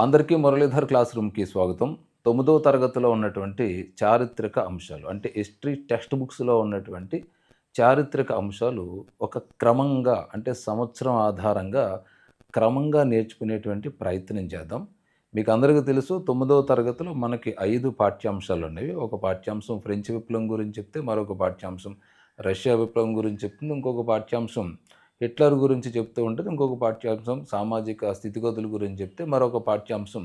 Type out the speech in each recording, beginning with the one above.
అందరికీ మురళీధర్ క్లాస్ రూమ్కి స్వాగతం. 9వ తరగతిలో ఉన్నటువంటి చారిత్రక అంశాలు అంటే హిస్టరీ టెక్స్ట్ బుక్స్‌లో ఉన్నటువంటి చారిత్రక అంశాలు ఒక క్రమంగా అంటే సంవత్సరం ఆధారంగా క్రమంగా నేర్చుకునేటువంటి ప్రయత్నం చేద్దాం. మీకు అందరికీ తెలుసు 9వ తరగతిలో మనకి 5 పాఠ్యాంశాలున్నవి. ఒక పాఠ్యాంశం ఫ్రెంచ్ విప్లవం గురించి చెప్తే, మరొక పాఠ్యాంశం రష్యా విప్లవం గురించి చెప్తుంది. ఇంకొక పాఠ్యాంశం హిట్లర్ గురించి చెప్తూ ఉంటుంది. ఇంకొక పాఠ్యాంశం సామాజిక స్థితిగతుల గురించి చెప్తే, మరొక పాఠ్యాంశం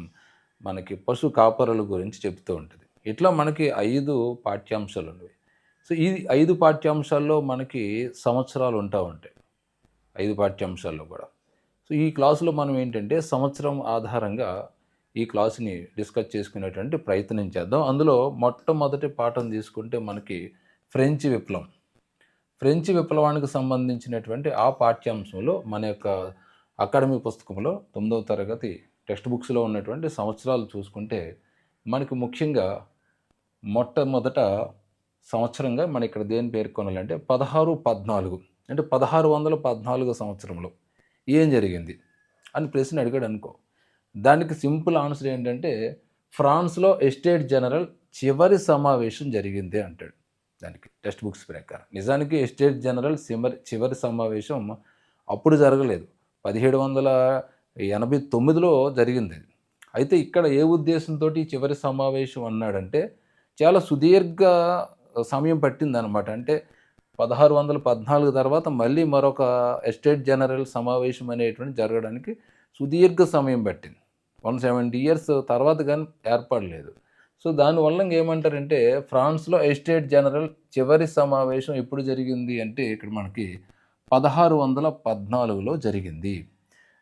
మనకి పశు కాపరుల గురించి చెప్తూ ఉంటుంది. ఇట్లా మనకి 5 పాఠ్యాంశాలు ఉన్నవి. సో ఈ 5 పాఠ్యాంశాల్లో మనకి సంవత్సరాలు ఉంటాయి. 5 పాఠ్యాంశాల్లో కూడా. సో ఈ క్లాసులో మనం ఏంటంటే సంవత్సరం ఆధారంగా ఈ క్లాస్ని డిస్కస్ చేసుకునేటువంటి ప్రయత్నం చేద్దాం. అందులో మొట్టమొదటి పాఠం తీసుకుంటే మనకి ఫ్రెంచ్ విప్లవం. ఫ్రెంచ్ విప్లవానికి సంబంధించినటువంటి ఆ పాఠ్యాంశంలో మన యొక్క అకాడమీ పుస్తకంలో 9వ తరగతి టెక్స్ట్ బుక్స్లో ఉన్నటువంటి సంవత్సరాలు చూసుకుంటే మనకి ముఖ్యంగా మొట్టమొదట సంవత్సరంగా మన ఇక్కడ దేని పేర్కొనాలంటే 1614 అంటే 1614 సంవత్సరంలో ఏం జరిగింది అని ప్రశ్న అడిగాడు అనుకో. దానికి సింపుల్ ఆన్సర్ ఏంటంటే ఫ్రాన్స్లో ఎస్టేట్ జనరల్ చివరి సమావేశం జరిగింది అంటాడు. దానికి టెక్స్ట్ బుక్స్ ప్రకారం నిజానికి ఎస్టేట్ జనరల్ చివరి సమావేశం అప్పుడు జరగలేదు, 1789లో జరిగింది. అయితే ఇక్కడ ఏ ఉద్దేశంతో చివరి సమావేశం అన్నాడంటే చాలా సుదీర్ఘ సమయం పట్టిందనమాట. అంటే 1614 తర్వాత మళ్ళీ మరొక ఎస్టేట్ జనరల్ సమావేశం అనేటువంటి జరగడానికి సుదీర్ఘ సమయం పట్టింది. 170 years తర్వాత కానీ ఏర్పడలేదు. సో దానివల్ల ఏమంటారంటే ఫ్రాన్స్లో ఎస్టేట్ జనరల్ చివరి సమావేశం ఎప్పుడు జరిగింది అంటే ఇక్కడ మనకి 1614లో జరిగింది.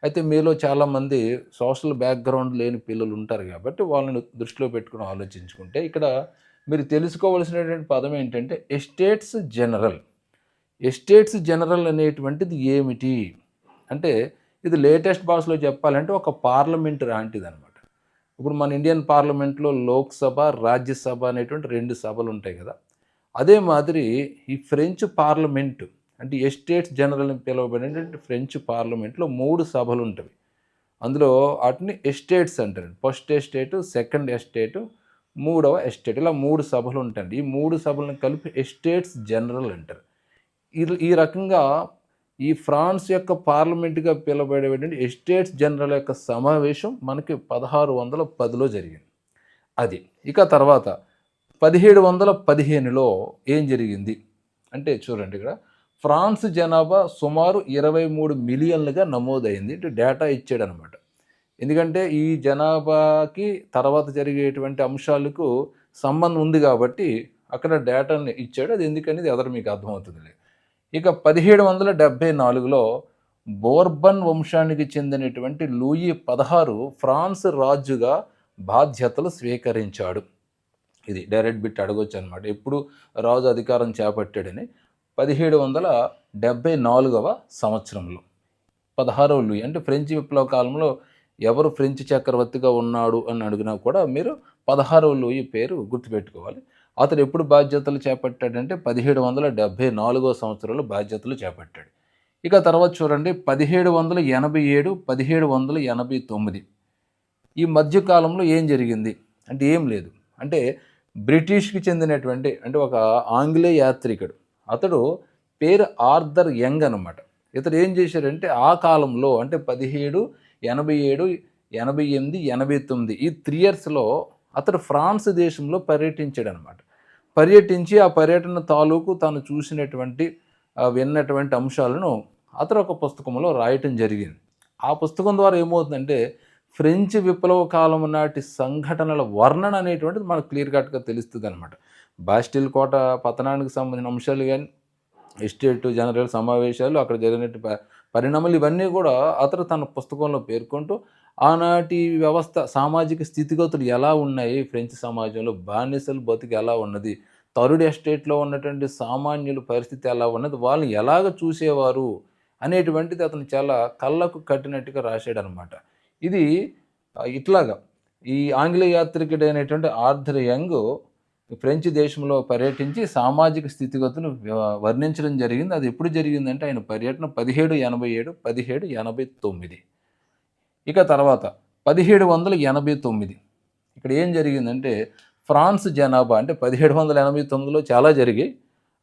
అయితే మీలో చాలామంది సోషల్ బ్యాక్గ్రౌండ్ లేని పిల్లలు ఉంటారు కాబట్టి వాళ్ళని దృష్టిలో పెట్టుకుని ఆలోచించుకుంటే ఇక్కడ మీరు తెలుసుకోవాల్సినటువంటి పదం ఏంటంటే ఎస్టేట్స్ జనరల్. ఎస్టేట్స్ జనరల్ అనేటువంటిది ఏమిటి అంటే ఇది లేటెస్ట్ భాషలో చెప్పాలంటే ఒక పార్లమెంట్ లాంటిది అనమాట. ఇప్పుడు మన ఇండియన్ పార్లమెంట్లో లోక్సభ, రాజ్యసభ అనేటువంటి 2 సభలు ఉంటాయి కదా. అదే మాదిరి ఈ ఫ్రెంచ్ పార్లమెంటు అంటే ఎస్టేట్స్ జనరల్ అని పిలువబడినటువంటి ఫ్రెంచ్ పార్లమెంట్లో 3 సభలు ఉంటాయి. అందులో వాటిని ఎస్టేట్స్ అంటారు. ఫస్ట్ ఎస్టేటు, సెకండ్ ఎస్టేటు, 3వ ఎస్టేట్, ఇలా 3 సభలు ఉంటాయండి. ఈ 3 సభలను కలిపి ఎస్టేట్స్ జనరల్ అంటారు. ఈ రకంగా ఈ ఫ్రాన్స్ యొక్క పార్లమెంటుగా పిలువబడేటువంటి ఎస్టేట్స్ జనరల్ యొక్క సమావేశం మనకి 1610లో జరిగింది. అది ఇక తర్వాత 1715లో ఏం జరిగింది అంటే చూడండి, ఇక్కడ ఫ్రాన్స్ జనాభా సుమారు 23 మిలియన్లుగా నమోదైంది. డేటా ఇచ్చాడనమాట. ఎందుకంటే ఈ జనాభాకి తర్వాత జరిగేటువంటి అంశాలకు సంబంధం ఉంది కాబట్టి అక్కడ డేటాని ఇచ్చాడు. అది ఎందుకనేది ఎదరు మీకు అర్థమవుతుంది. ఇక 1774లో బోర్బన్ వంశానికి చెందినటువంటి లూయి 16 ఫ్రాన్స్ రాజుగా బాధ్యతలు స్వీకరించాడు. ఇది డైరెక్ట్ బిట్ అడగొచ్చు అనమాట, ఎప్పుడు రాజు అధికారం చేపట్టాడని. 1774వ సంవత్సరంలో 16వ లూయి అంటే ఫ్రెంచ్ విప్లవ కాలంలో ఎవరు ఫ్రెంచ్ చక్రవర్తిగా ఉన్నాడు అని అడిగినా కూడా మీరు 16వ లూయి పేరు గుర్తుపెట్టుకోవాలి. అతడు ఎప్పుడు బాధ్యతలు చేపట్టాడంటే 1774వ సంవత్సరంలో బాధ్యతలు చేపట్టాడు. ఇక తర్వాత చూడండి 1787, 1789 ఈ మధ్యకాలంలో ఏం జరిగింది అంటే ఏం లేదు. అంటే బ్రిటిష్కి చెందినటువంటి అంటే ఒక ఆంగ్లేయ యాత్రికుడు, అతడు పేరు ఆర్థర్ యంగ్ అనమాట. ఇతడు ఏం చేశాడంటే ఆ కాలంలో అంటే 1787, 88, 89 ఈ 3 yearsలో అతడు ఫ్రాన్స్ దేశంలో పర్యటించాడు అనమాట. పర్యటించి ఆ పర్యటన తాలూకు తాను చూసినటువంటి విన్నటువంటి అంశాలను అతడు ఒక పుస్తకంలో రాయటం జరిగింది. ఆ పుస్తకం ద్వారా ఏమవుతుందంటే ఫ్రెంచ్ విప్లవ కాలం నాటి సంఘటనల వర్ణన అనేటువంటిది మనకు క్లియర్ కట్గా తెలుస్తుంది అనమాట. బాస్టిల్ కోట పతనానికి సంబంధించిన అంశాలు కానీ, ఎస్టేట్ జనరల్ సమావేశాలు, అక్కడ జరిగినట్టు పరిణామాలు ఇవన్నీ కూడా అతడు తన పుస్తకంలో పేర్కొంటూ ఆనాటి వ్యవస్థ సామాజిక స్థితిగతులు ఎలా ఉన్నాయి, ఫ్రెంచ్ సమాజంలో బానిసలు బతుకు ఎలా ఉన్నది, థర్డ్ ఎస్టేట్లో ఉన్నటువంటి సామాన్యుల పరిస్థితి ఎలా ఉన్నది, వాళ్ళు ఎలాగ చూసేవారు అనేటువంటిది అతను చాలా కళ్ళకు కట్టినట్టుగా రాశాడు అనమాట. ఇది ఇట్లాగా ఈ ఆంగ్లేయ యాత్రికుడైనటువంటి ఆర్థర్ యంగ్ ఫ్రెంచ్ దేశంలో పర్యటించి సామాజిక స్థితిగతులు వర్ణించడం జరిగింది. అది ఎప్పుడు జరిగిందంటే ఆయన పర్యటన 1787, 1789. ఇక తర్వాత 1789 ఇక్కడ ఏం జరిగిందంటే ఫ్రాన్స్ జనాభా అంటే 1789లో చాలా జరిగాయి,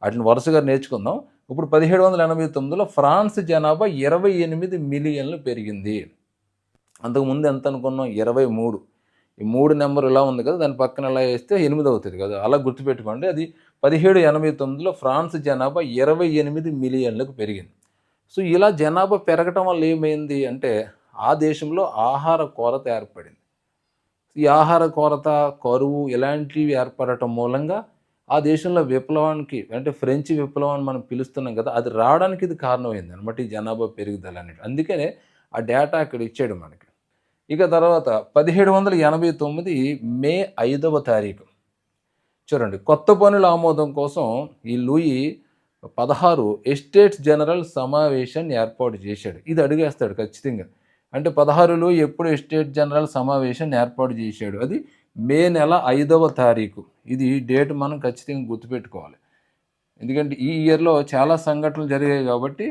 వాటిని వరుసగా నేర్చుకుందాం. ఇప్పుడు 1789లో ఫ్రాన్స్ జనాభా 28 మిలియన్లు పెరిగింది. అంతకుముందు ఎంత అనుకున్నాం? 23. ఈ 3 నెంబర్ ఇలా ఉంది కదా, దాని పక్కన ఇలా వేస్తే 8 అవుతుంది కదా, అలా గుర్తుపెట్టుకోండి. అది 1789లో ఫ్రాన్స్ జనాభా 28 మిలియన్లకు పెరిగింది. సో ఇలా జనాభా పెరగటం వల్ల ఏమైంది అంటే ఆ దేశంలో ఆహార కొరత ఏర్పడింది. ఈ ఆహార కొరత, కరువు ఇలాంటివి ఏర్పడటం మూలంగా ఆ దేశంలో విప్లవానికి అంటే ఫ్రెంచ్ విప్లవం అని మనం పిలుస్తున్నాం కదా, అది రావడానికి ఇది కారణమైంది అనమాట, ఈ జనాభా పెరుగుదల అనేది. అందుకనే ఆ డేటా ఇక్కడ ఇచ్చాడు మనకి. ఇక తర్వాత 1789 మే 5వ తారీఖు చూడండి, కొత్త పనుల ఆమోదం కోసం ఈ లూయి 16 ఎస్టేట్స్ జనరల్ సమావేశాన్ని ఏర్పాటు చేశాడు. ఇది అడిగేస్తాడు ఖచ్చితంగా. అంటే 16లో ఎప్పుడు ఎస్టేట్ జనరల్ సమావేశాన్ని ఏర్పాటు చేశాడు? అది మే నెల 5వ తారీఖు. ఇది డేట్ మనం ఖచ్చితంగా గుర్తుపెట్టుకోవాలి. ఎందుకంటే ఈ ఇయర్లో చాలా సంఘటనలు జరిగాయి కాబట్టి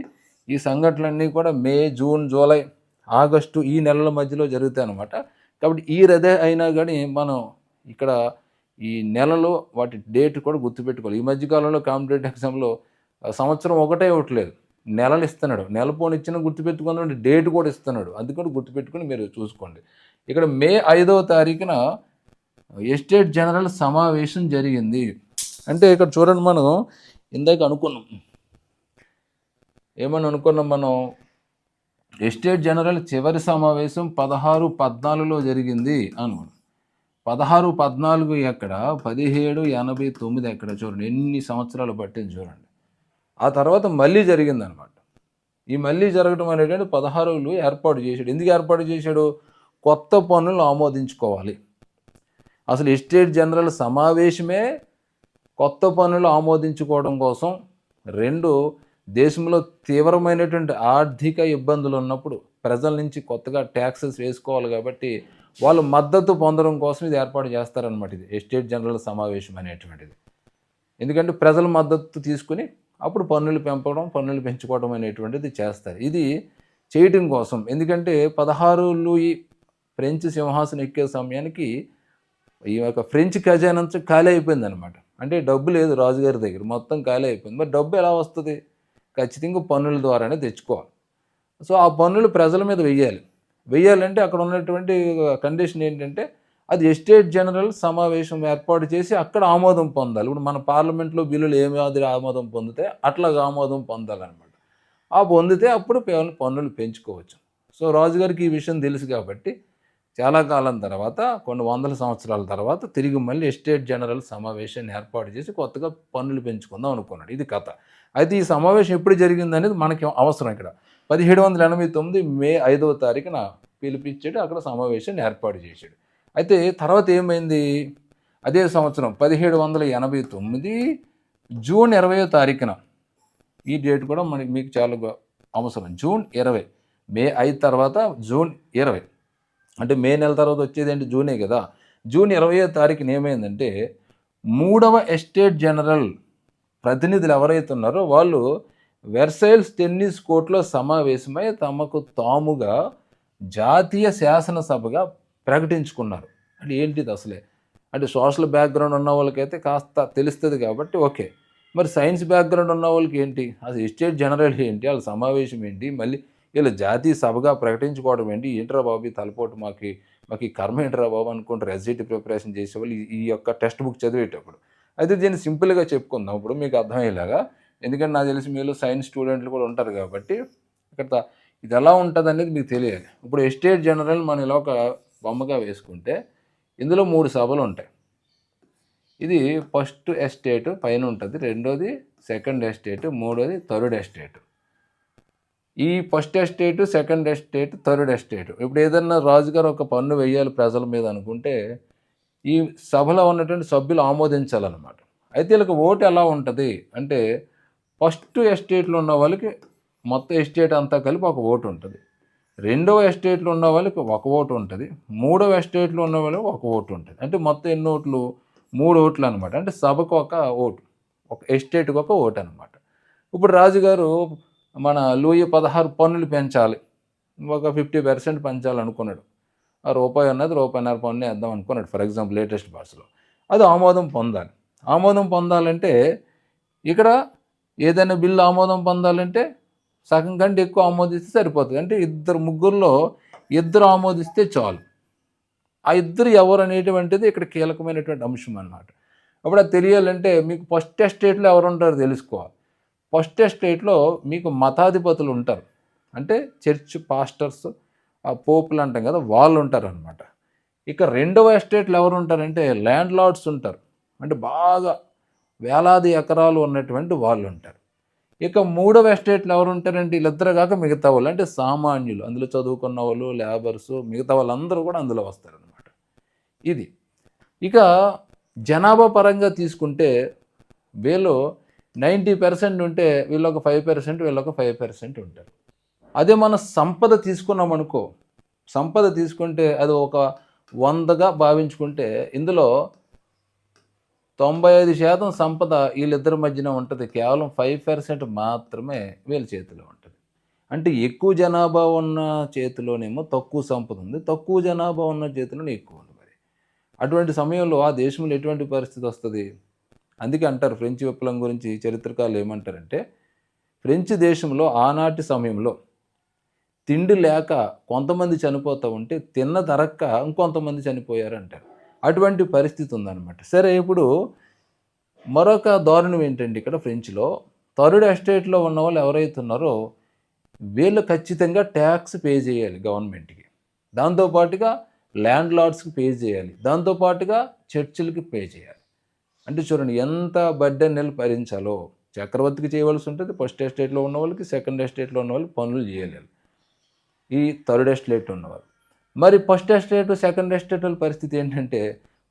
ఈ సంఘటనలన్నీ కూడా మే, జూన్, జూలై, ఆగస్టు ఈ నెలల మధ్యలో జరుగుతాయి అన్నమాట. కాబట్టి ఈ రదే అయినా కానీ మనం ఇక్కడ ఈ నెలలో వాటి డేట్ కూడా గుర్తుపెట్టుకోవాలి. ఈ మధ్యకాలంలో కాంపిటేటివ్ ఎగ్జామ్లో సంవత్సరం ఒకటే ఇవ్వట్లేదు, నెలలు ఇస్తున్నాడు. నెల పోనిచ్చిన గుర్తుపెట్టుకుని డేట్ కూడా ఇస్తున్నాడు. అది కూడా గుర్తుపెట్టుకుని మీరు చూసుకోండి. ఇక్కడ మే 5వ తారీఖున ఎస్టేట్ జనరల్ సమావేశం జరిగింది. అంటే ఇక్కడ చూడండి, మనం ఇందాక అనుకున్నాం, ఏమని అనుకున్నాం మనం? ఎస్టేట్ జనరల్ చివరి సమావేశం 16-14లో జరిగింది అనుకున్నాం. 16-14 ఎక్కడ, 1789 ఎక్కడ? చూడండి ఎన్ని సంవత్సరాలు పట్టింది చూడండి. ఆ తర్వాత మళ్ళీ జరిగిందనమాట. ఈ మళ్ళీ జరగడం అనేటువంటి 16లో ఏర్పాటు చేశాడు. ఎందుకు ఏర్పాటు చేశాడు? కొత్త పన్నులు ఆమోదించుకోవాలి. అసలు ఎస్టేట్ జనరల్ సమావేశమే కొత్త పన్నులు ఆమోదించుకోవడం కోసం. 2, దేశంలో తీవ్రమైనటువంటి ఆర్థిక ఇబ్బందులు ఉన్నప్పుడు ప్రజల నుంచి కొత్తగా ట్యాక్సెస్ వేసుకోవాలి కాబట్టి వాళ్ళు మద్దతు పొందడం కోసం ఇది ఏర్పాటు చేస్తారనమాట. ఇది ఎస్టేట్ జనరల్ సమావేశం అనేటువంటిది. ఎందుకంటే ప్రజల మద్దతు తీసుకుని అప్పుడు పన్నులు పెంపడం, పన్నులు పెంచుకోవడం అనేటువంటిది చేస్తారు. ఇది చేయటం కోసం. ఎందుకంటే 16లో ఈ ఫ్రెంచ్ సింహాసనం ఎక్కే సమయానికి ఈ యొక్క ఫ్రెంచ్ ఖజానా ఖాళీ అయిపోయిందనమాట. అంటే డబ్బు లేదు రాజుగారి దగ్గర, మొత్తం ఖాళీ అయిపోయింది. మరి డబ్బు ఎలా వస్తుంది? ఖచ్చితంగా పన్నుల ద్వారానే తెచ్చుకోవాలి. సో ఆ పన్నులు ప్రజల మీద వెయ్యాలంటే అక్కడ ఉన్నటువంటి కండిషన్ ఏంటంటే అది ఎస్టేట్ జనరల్ సమావేశం ఏర్పాటు చేసి అక్కడ ఆమోదం పొందాలి. ఇప్పుడు మన పార్లమెంట్లో బిల్లులు ఏ మాదిరి ఆమోదం పొందితే అట్లాగా ఆమోదం పొందాలన్నమాట. ఆ పొందితే అప్పుడు పన్నులు పెంచుకోవచ్చు. సో రాజుగారికి ఈ విషయం తెలుసు కాబట్టి చాలా కాలం తర్వాత, కొన్ని వందల సంవత్సరాల తర్వాత తిరిగి మళ్ళీ ఎస్టేట్ జనరల్ సమావేశాన్ని ఏర్పాటు చేసి కొత్తగా పన్నులు పెంచుకుందాం అనుకున్నాడు. ఇది కథ. అయితే ఈ సమావేశం ఎప్పుడు జరిగిందనేది మనకి అవసరం. ఇక్కడ 1789 మే 5వ తారీఖున పిలిపించాడు, అక్కడ సమావేశాన్ని ఏర్పాటు చేశాడు. అయితే తర్వాత ఏమైంది? అదే సంవత్సరం 1789 జూన్ 20వ తారీఖున, ఈ డేట్ కూడా మీకు చాలా అవసరం, జూన్ 20. మే 5 తర్వాత జూన్ 20, అంటే మే నెల తర్వాత వచ్చేది ఏంటి? జూనే కదా. జూన్ 20వ తారీఖున ఏమైందంటే 3వ ఎస్టేట్ జనరల్ ప్రతినిధులు ఎవరైతే ఉన్నారో వాళ్ళు వెర్సైల్స్ టెన్నిస్ కోర్టులో సమావేశమై తమకు తాముగా జాతీయ శాసనసభగా ప్రకటించుకున్నారు. అంటే ఏంటిది అసలే? అంటే సోషల్ బ్యాక్గ్రౌండ్ ఉన్న వాళ్ళకైతే కాస్త తెలుస్తుంది కాబట్టి ఓకే. మరి సైన్స్ బ్యాక్గ్రౌండ్ ఉన్న వాళ్ళకి ఏంటి? అసలు ఎస్టేట్ జనరల్ ఏంటి? వాళ్ళ సమావేశం ఏంటి? మళ్ళీ వీళ్ళు జాతీయ సభగా ప్రకటించుకోవడం ఏంటి? ఏంట్రా బాబు ఈ తలపోటు, మాకు ఈ కర్మ ఏంట్రా బాబు అనుకుంటారు ఎస్జిటి ప్రిపరేషన్ చేసేవాళ్ళు ఈ యొక్క టెక్స్ట్ బుక్ చదివేటప్పుడు. అయితే దీన్ని సింపుల్గా చెప్పుకుందాం ఇప్పుడు మీకు అర్థమయ్యేలాగా. ఎందుకంటే నాకు తెలిసి మీలో సైన్స్ స్టూడెంట్లు కూడా ఉంటారు కాబట్టి ఇక్కడ ఇది ఎలా ఉంటుంది అనేది మీకు తెలియాలి. ఇప్పుడు ఎస్టేట్ జనరల్ మనం ఇలా ఒక బొమ్మగా వేసుకుంటే ఇందులో 3 సభలు ఉంటాయి. ఇది ఫస్ట్ ఎస్టేట్ పైన ఉంటుంది, రెండోది సెకండ్ ఎస్టేట్, మూడోది థర్డ్ ఎస్టేట్. ఈ first estate, second estate, third estate. ఇప్పుడు ఏదన్నా రాజుగారు ఒక పన్ను వేయాలి ప్రజల మీద అనుకుంటే ఈ సభలో ఉన్నటువంటి సభ్యులు ఆమోదించాలన్నమాట. అయితే వీళ్ళకి ఓటు ఎలా ఉంటుంది అంటే ఫస్ట్ ఎస్టేట్లో ఉన్న వాళ్ళకి మొత్తం ఎస్టేట్ అంతా కలిపి ఒక ఓటు ఉంటుంది, రెండవ ఎస్టేట్లో ఉన్న వాళ్ళకి ఒక ఓటు ఉంటుంది, మూడవ ఎస్టేట్లో ఉన్న వాళ్ళకి ఒక ఓటు ఉంటుంది. అంటే మొత్తం ఎన్ని ఓట్లు? 3 ఓట్లు అనమాట. అంటే సభకు ఒక ఓటు, ఒక ఎస్టేట్కి ఒక ఓటు అనమాట. ఇప్పుడు రాజుగారు మన లూయి 16 పన్నులు పెంచాలి, ఒక 50% పెంచాలనుకున్నాడు. ఆ రూపాయి ఉన్నది రూపాయిన్నర పన్ను వేద్దాం అనుకున్నాడు ఫర్ ఎగ్జాంపుల్ లేటెస్ట్ భాషలో. అది ఆమోదం పొందాలి. ఆమోదం పొందాలంటే ఇక్కడ ఏదైనా బిల్లు ఆమోదం పొందాలంటే సగం కంటే ఎక్కువ ఆమోదిస్తే సరిపోతుంది. అంటే ముగ్గురులో ఇద్దరు ఆమోదిస్తే చాలు. ఆ ఇద్దరు ఎవరు అనేటువంటిది ఇక్కడ కీలకమైనటువంటి అంశం అన్నమాట. అప్పుడు అది తెలియాలంటే మీకు ఫస్ట్ ఎస్టేట్లో ఎవరు ఉంటారో తెలుసుకోవాలి. ఫస్ట్ ఎస్టేట్లో మీకు మతాధిపతులు ఉంటారు. అంటే చర్చ్ పాస్టర్స్, ఆ పోపులు అంటాం కదా, వాళ్ళు ఉంటారనమాట. ఇక రెండవ ఎస్టేట్లో ఎవరు ఉంటారంటే ల్యాండ్ లార్డ్స్ ఉంటారు. అంటే బాగా వేలాది ఎకరాలు ఉన్నటువంటి వాళ్ళు ఉంటారు. ఇక మూడవ ఎస్టేట్లో ఎవరు ఉంటారంటే వీళ్ళిద్దరు కాక మిగతా వాళ్ళు, అంటే సామాన్యులు, అందులో చదువుకున్న వాళ్ళు, లేబర్సు, మిగతా వాళ్ళందరూ కూడా అందులో వస్తారనమాట. ఇది ఇక జనాభా పరంగా తీసుకుంటే వీళ్ళు 90% ఉంటే వీళ్ళొక 5%, వీళ్ళొక 5% ఉంటారు. అదే మన సంపద తీసుకున్నాం అనుకో, సంపద తీసుకుంటే అది ఒక 100గా భావించుకుంటే ఇందులో 95% సంపద వీళ్ళిద్దరి మధ్యన ఉంటుంది. కేవలం 5% మాత్రమే వీళ్ళ చేతిలో ఉంటుంది. అంటే ఎక్కువ జనాభా ఉన్న చేతిలోనేమో తక్కువ సంపద ఉంది, తక్కువ జనాభా ఉన్న చేతిలోనే ఎక్కువ ఉంది. మరి అటువంటి సమయంలో ఆ దేశంలో ఎటువంటి పరిస్థితి వస్తుంది? అందుకే అంటారు ఫ్రెంచ్ విప్లవం గురించి చరిత్రకారులు ఏమంటారంటే, ఫ్రెంచ్ దేశంలో ఆనాటి సమయంలో తిండి లేక కొంతమంది చనిపోతూ ఉంటే తిన్న దరక్క ఇంకొంతమంది చనిపోయారు అంటారు. అటువంటి పరిస్థితి ఉందన్నమాట. సరే, ఇప్పుడు మరొక దారుణం ఏంటంటే ఇక్కడ ఫ్రెంచ్లో థర్డ్ ఎస్టేట్లో ఉన్న వాళ్ళు ఎవరైతే ఉన్నారో వీళ్ళు ఖచ్చితంగా ట్యాక్స్ పే చేయాలి గవర్నమెంట్కి. దాంతోపాటుగా ల్యాండ్ లార్డ్స్కి పే చేయాలి. దాంతోపాటుగా చర్చిలకి పే చేయాలి. అంటే చూడండి ఎంత బర్డెన్ భరించాలో. చక్రవర్తికి చేయవలసి ఉంటుంది, ఫస్ట్ ఎస్టేట్లో ఉన్న వాళ్ళకి, సెకండ్ ఎస్టేట్లో ఉన్న వాళ్ళు పనులు చేయాలి, ఈ థర్డ్ ఎస్టేట్ ఉన్నవాళ్ళు. మరి ఫస్ట్ ఎస్టేట్, సెకండ్ ఎస్టేట్ వాళ్ళ పరిస్థితి ఏంటంటే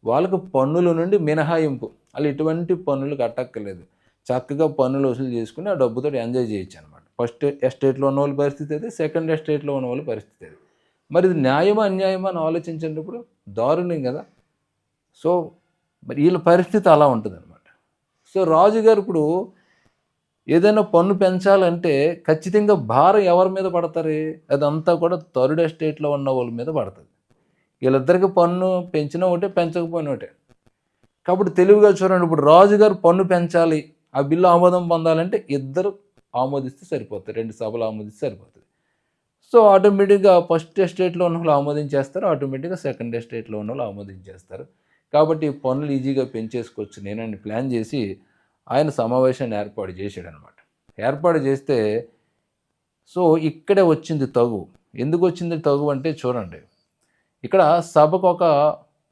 వాళ్ళకు పన్నుల నుండి మినహాయింపు, వాళ్ళు ఎటువంటి పన్నులు కట్టక్కర్లేదు, చక్కగా పన్నులు వసూలు చేసుకుని ఆ డబ్బుతో ఎంజాయ్ చేయొచ్చు అనమాట. ఫస్ట్ ఎస్టేట్లో ఉన్న వాళ్ళ పరిస్థితి అది, సెకండ్ ఎస్టేట్లో ఉన్న వాళ్ళ పరిస్థితి అది. మరి ఇది న్యాయమా అన్యాయమా అని ఆలోచించండి. ఇప్పుడు దారుణం కదా. సో మరి వీళ్ళ పరిస్థితి అలా ఉంటుంది అనమాట. సో రాజుగారు ఇప్పుడు ఏదైనా పన్ను పెంచాలంటే ఖచ్చితంగా భారం ఎవరి మీద పడతారు? అదంతా కూడా థర్డ్ ఎస్టేట్లో ఉన్న వాళ్ళ మీద పడుతుంది. వీళ్ళిద్దరికి పన్ను పెంచినా ఒకటే, పెంచకపోయినా ఒకటే. కాబట్టి తెలివిగా చూడండి, ఇప్పుడు రాజుగారు పన్ను పెంచాలి, ఆ బిల్లు ఆమోదం పొందాలంటే ఇద్దరు ఆమోదిస్తే సరిపోతుంది, 2 సభలు ఆమోదిస్తే సరిపోతుంది. సో ఆటోమేటిక్గా ఫస్ట్ ఎస్టేట్లో ఉన్న వాళ్ళు ఆమోదించేస్తారు, ఆటోమేటిక్గా సెకండ్ ఎస్టేట్లో ఉన్న వాళ్ళు ఆమోదించేస్తారు. కాబట్టి పన్నులు ఈజీగా పెంచేసుకోవచ్చు నేనని ప్లాన్ చేసి ఆయన సమావేశాన్ని ఏర్పాటు చేశాడనమాట. ఏర్పాటు చేస్తే సో ఇక్కడే వచ్చింది తగు. ఎందుకు వచ్చింది తగు అంటే చూడండి, ఇక్కడ సభకు ఒక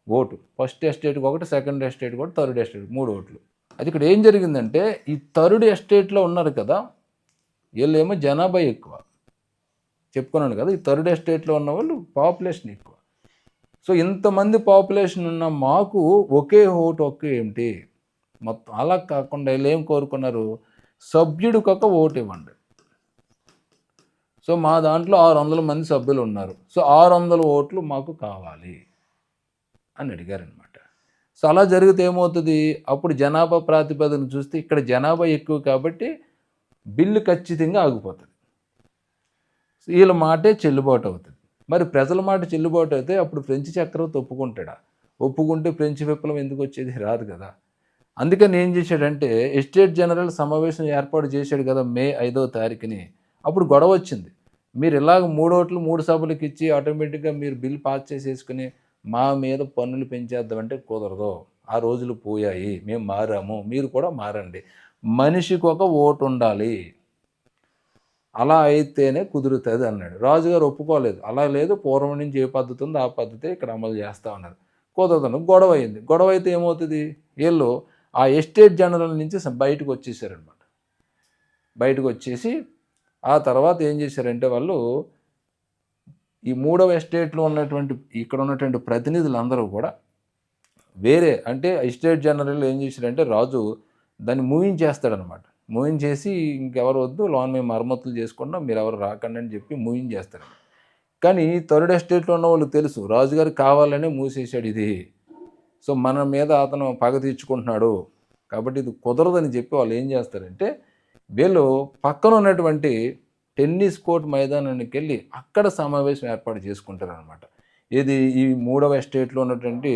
ఓటు, ఫస్ట్ ఎస్టేట్కి ఒకటి, సెకండ్ ఎస్టేట్కి ఒకటి, థర్డ్ ఎస్టేట్ 3 ఓట్లు. అది ఇక్కడ ఏం జరిగిందంటే ఈ థర్డ్ ఎస్టేట్లో ఉన్నారు కదా, వీళ్ళేమో జనాభా ఎక్కువ, చెప్పుకున్నాను కదా, ఈ థర్డ్ ఎస్టేట్లో ఉన్న వాళ్ళు పాపులేషన్ ఎక్కువ. సో ఇంతమంది పాపులేషన్ ఉన్న మాకు ఒకే ఓటు ఒకే ఏంటి మొత్తం, అలా కాకుండా వీళ్ళు ఏం కోరుకున్నారు, సభ్యుడికి ఒక ఓటు ఇవ్వండి. సో మా దాంట్లో 600 మంది సభ్యులు ఉన్నారు, సో 600 ఓట్లు మాకు కావాలి అని అడిగారనమాట. సో అలా జరిగితే ఏమవుతుంది, అప్పుడు జనాభా ప్రాతిపదికన చూస్తే ఇక్కడ జనాభా ఎక్కువ కాబట్టి బిల్లు ఖచ్చితంగా ఆగిపోతుంది. వీళ్ళ మాటే చెల్లుబాటు అవుతుంది. మరి ప్రజల మాట చెల్లుబాటు అయితే అప్పుడు ఫ్రెంచ్ చక్రవర్తి ఒప్పుకుంటాడా? ఒప్పుకుంటే ఫ్రెంచ్ విప్లవం ఎందుకు వచ్చేది? రాదు కదా. అందుకని ఏం చేశాడంటే ఎస్టేట్ జనరల్ సమావేశం ఏర్పాటు చేశాడు కదా మే 5వ తారీఖుని. అప్పుడు గొడవ వచ్చింది. మీరు ఇలాగ 3 ఓట్లు 3 సభలకు ఇచ్చి ఆటోమేటిక్గా మీరు బిల్ పాస్ చేసేసుకుని మా మీద పన్నులు పెంచేద్దామంటే కుదరదు, ఆ రోజులు పోయాయి, మేము మారాము, మీరు కూడా మారండి, మనిషికి ఒక ఓటు ఉండాలి, అలా అయితేనే కుదురుతుంది అన్నాడు. రాజుగారు ఒప్పుకోలేదు. అలా లేదు, పూర్వం నుంచి ఏ పద్ధతి ఉందో ఆ పద్ధతి ఇక్కడ అమలు చేస్తూ ఉన్నారు. కుదరదు, గొడవ అయింది. గొడవ అయితే ఏమవుతుంది, వీళ్ళు ఆ ఎస్టేట్ జనరల్ నుంచి బయటకు వచ్చేసారనమాట. బయటకు వచ్చేసి ఆ తర్వాత ఏం చేశారంటే వాళ్ళు ఈ 3వ ఎస్టేట్లో ఉన్నటువంటి ఇక్కడ ఉన్నటువంటి ప్రతినిధులందరూ కూడా వేరే, అంటే ఎస్టేట్ జనరల్ ఏం చేశారంటే రాజు దాన్ని మూయించేస్తాడనమాట. మూయించేసి ఇంకెవరు వద్దు, లోన్ మేము మరమ్మతులు చేసుకున్నాం, మీరు ఎవరు రాకండి అని చెప్పి మూయించేస్తాడు. కానీ థర్డ్ ఎస్టేట్లో ఉన్న వాళ్ళు తెలుసు రాజుగారు కావాలనే మూసేశాడు ఇది, సో మన మీద అతను పగ తీర్చుకుంటున్నాడు, కాబట్టి ఇది కుదరదని చెప్పి వాళ్ళు ఏం చేస్తారంటే వీళ్ళు పక్కన ఉన్నటువంటి టెన్నిస్ కోర్ట్ మైదానానికి వెళ్ళి అక్కడ సమావేశం ఏర్పాటు చేసుకుంటారు అనమాట. ఇది ఈ 3వ ఎస్టేట్లో ఉన్నటువంటి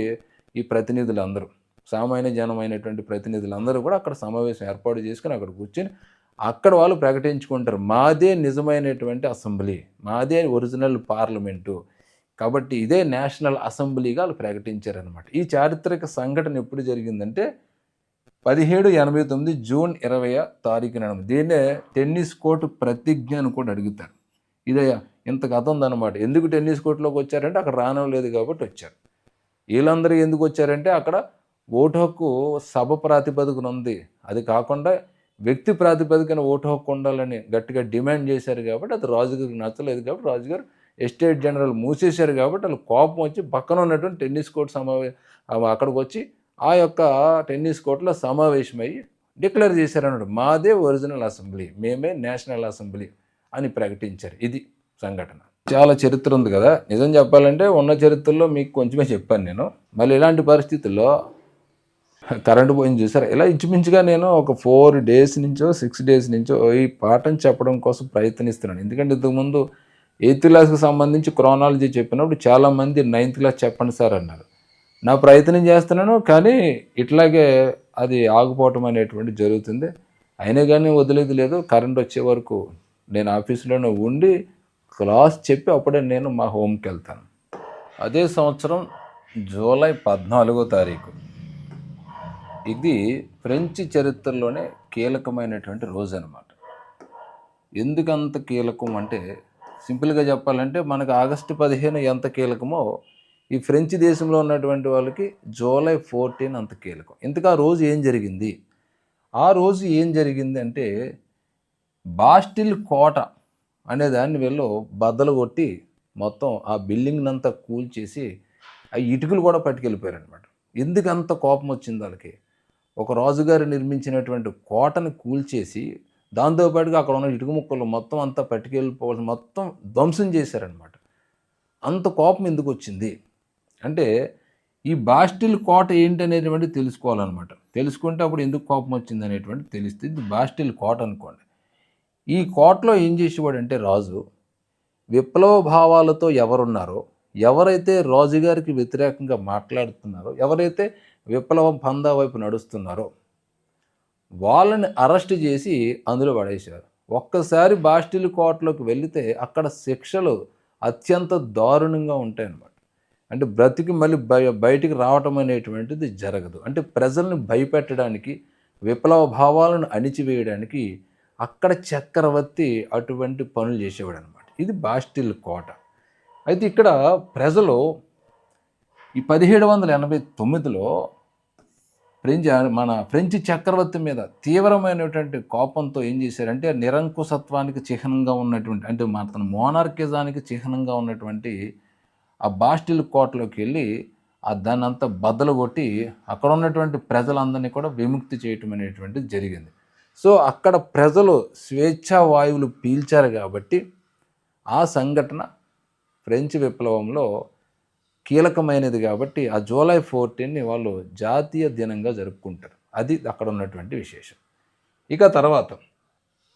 ఈ ప్రతినిధులందరూ, సామాన్య జనమైనటువంటి ప్రతినిధులందరూ కూడా అక్కడ సమావేశం ఏర్పాటు చేసుకుని అక్కడ కూర్చొని అక్కడ వాళ్ళు ప్రకటించుకుంటారు, మాదే నిజమైనటువంటి అసెంబ్లీ, మాదే ఒరిజినల్ పార్లమెంటు, కాబట్టి ఇదే నేషనల్ అసెంబ్లీగా వాళ్ళు ప్రకటించారనమాట. ఈ చారిత్రక సంఘటన ఎప్పుడు జరిగిందంటే 1789 జూన్ 20వ తారీఖున. దీన్నే టెన్నిస్ కోర్టు ప్రతిజ్ఞ అని కూడా అడుగుతారు. ఇదే ఇంత కథ ఉందన్నమాట. ఎందుకు టెన్నిస్ కోర్టులోకి వచ్చారంటే అక్కడ రానివ్వలేదు కాబట్టి వచ్చారు. వీళ్ళందరూ ఎందుకు వచ్చారంటే అక్కడ ఓటు హక్కు సభ ప్రాతిపదికన ఉంది, అది కాకుండా వ్యక్తి ప్రాతిపదికన ఓటు హక్కు ఉండాలని గట్టిగా డిమాండ్ చేశారు కాబట్టి అది రాజుగారికి నచ్చలేదు కాబట్టి రాజుగారు ఎస్టేట్ జనరల్ మూసేశారు కాబట్టి వాళ్ళు కోపం వచ్చి పక్కన ఉన్నటువంటి టెన్నిస్ కోర్టు అక్కడికి వచ్చి ఆ యొక్క టెన్నిస్ కోర్టులో సమావేశమయ్యి డిక్లేర్ చేశారన్నాడు, మాదే ఒరిజినల్ అసెంబ్లీ, మేమే నేషనల్ అసెంబ్లీ అని ప్రకటించారు. ఇది సంఘటన. చాలా చరిత్ర ఉంది కదా, నిజం చెప్పాలంటే ఉన్న చరిత్రలో మీకు కొంచెమే చెప్పాను నేను. మళ్ళీ ఇలాంటి పరిస్థితుల్లో కరెంటు పోయింది చూసారు, ఇలా ఇంచుమించుగా నేను ఒక 4 days నుంచో 6 days నుంచో ఈ పాఠం చెప్పడం కోసం ప్రయత్నిస్తున్నాను. ఎందుకంటే ఇంతకుముందు 8th క్లాస్కి సంబంధించి క్రోనాలజీ చెప్పినప్పుడు చాలామంది 9th క్లాస్ చెప్పండి సార్ అన్నారు. నా ప్రయత్నం చేస్తున్నాను కానీ ఇట్లాగే అది ఆగిపోవటం అనేటువంటి జరుగుతుంది. అయినా కానీ వదిలేదు లేదు, కరెంట్ వచ్చే వరకు నేను ఆఫీసులోనే ఉండి క్లాస్ చెప్పి అప్పుడే నేను మా హోమ్కి వెళ్తాను. అదే సంవత్సరం జూలై 14వ తారీఖు. ఇది ఫ్రెంచ్ చరిత్రలోనే కీలకమైనటువంటి రోజు అన్నమాట. ఎందుకంత కీలకం అంటే సింపుల్గా చెప్పాలంటే మనకు ఆగస్టు 15 ఎంత కీలకమో ఈ ఫ్రెంచ్ దేశంలో ఉన్నటువంటి వాళ్ళకి జూలై 14 అంత కీలకం. ఇంతకు ఆ రోజు ఏం జరిగింది? ఆ రోజు ఏం జరిగింది అంటే బాస్టిల్ కోట అనే దాన్ని వీళ్ళు బద్దలు కొట్టి మొత్తం ఆ బిల్డింగ్ని అంతా కూల్చేసి ఆ ఇటుకలు కూడా పట్టుకెళ్ళిపోయారనమాట. ఎందుకు అంత కోపం వచ్చింది వాళ్ళకి? ఒక రాజుగారు నిర్మించినటువంటి కోటను కూల్చేసి దాంతోపాటుగా అక్కడ ఉన్న ఇటుక ముక్కలు మొత్తం అంతా పట్టుకెళ్ళిపోవాల్సి మొత్తం ధ్వంసం చేశారనమాట. అంత కోపం ఎందుకు వచ్చింది అంటే ఈ బాస్టిల్ కోట ఏంటి అనేటువంటి తెలుసుకోవాలన్నమాట. తెలుసుకుంటే అప్పుడు ఎందుకు కోపం వచ్చింది అనేటువంటి తెలిస్తే ఇది బాస్టిల్ కోట అనుకోండి. ఈ కోటలో ఏం చేసేవాడంటే రాజు విప్లవ భావాలతో ఎవరున్నారో, ఎవరైతే రాజుగారికి వ్యతిరేకంగా మాట్లాడుతున్నారో, ఎవరైతే విప్లవం పందా వైపు నడుస్తున్నారో వాళ్ళని అరెస్ట్ చేసి అందులో పడేశారు. ఒక్కసారి బాస్టిల్ కోటలోకి వెళితే అక్కడ శిక్షలు అత్యంత దారుణంగా ఉంటాయన్నమాట. అంటే బ్రతికి మళ్ళీ బయటికి రావటం అనేటువంటిది జరగదు. అంటే ప్రజల్ని భయపెట్టడానికి, విప్లవ భావాలను అణిచివేయడానికి అక్కడ చక్రవర్తి అటువంటి పనులు చేసేవాడు అనమాట. ఇది బాస్టిల్ కోట. అయితే ఇక్కడ ప్రజలు ఈ 1789లో ఫ్రెంచ్ చక్రవర్తి మీద తీవ్రమైనటువంటి కోపంతో ఏం చేశారంటే నిరంకుశత్వానికి చిహ్నంగా ఉన్నటువంటి, అంటే మన మోనార్కిజానికి చిహ్నంగా ఉన్నటువంటి ఆ బాస్టిల్ కోటలోకి వెళ్ళి దాన్ని అంతా బద్దలు కొట్టి అక్కడ ఉన్నటువంటి ప్రజలందరినీ కూడా విముక్తి చేయటం అనేటువంటిది జరిగింది. సో అక్కడ ప్రజలు స్వేచ్ఛా వాయువులు పీల్చారు కాబట్టి ఆ సంఘటన ఫ్రెంచ్ విప్లవంలో కీలకమైనది కాబట్టి ఆ జూలై 14ని వాళ్ళు జాతీయ దినంగా జరుపుకుంటారు. అది అక్కడ ఉన్నటువంటి విశేషం. ఇక తర్వాత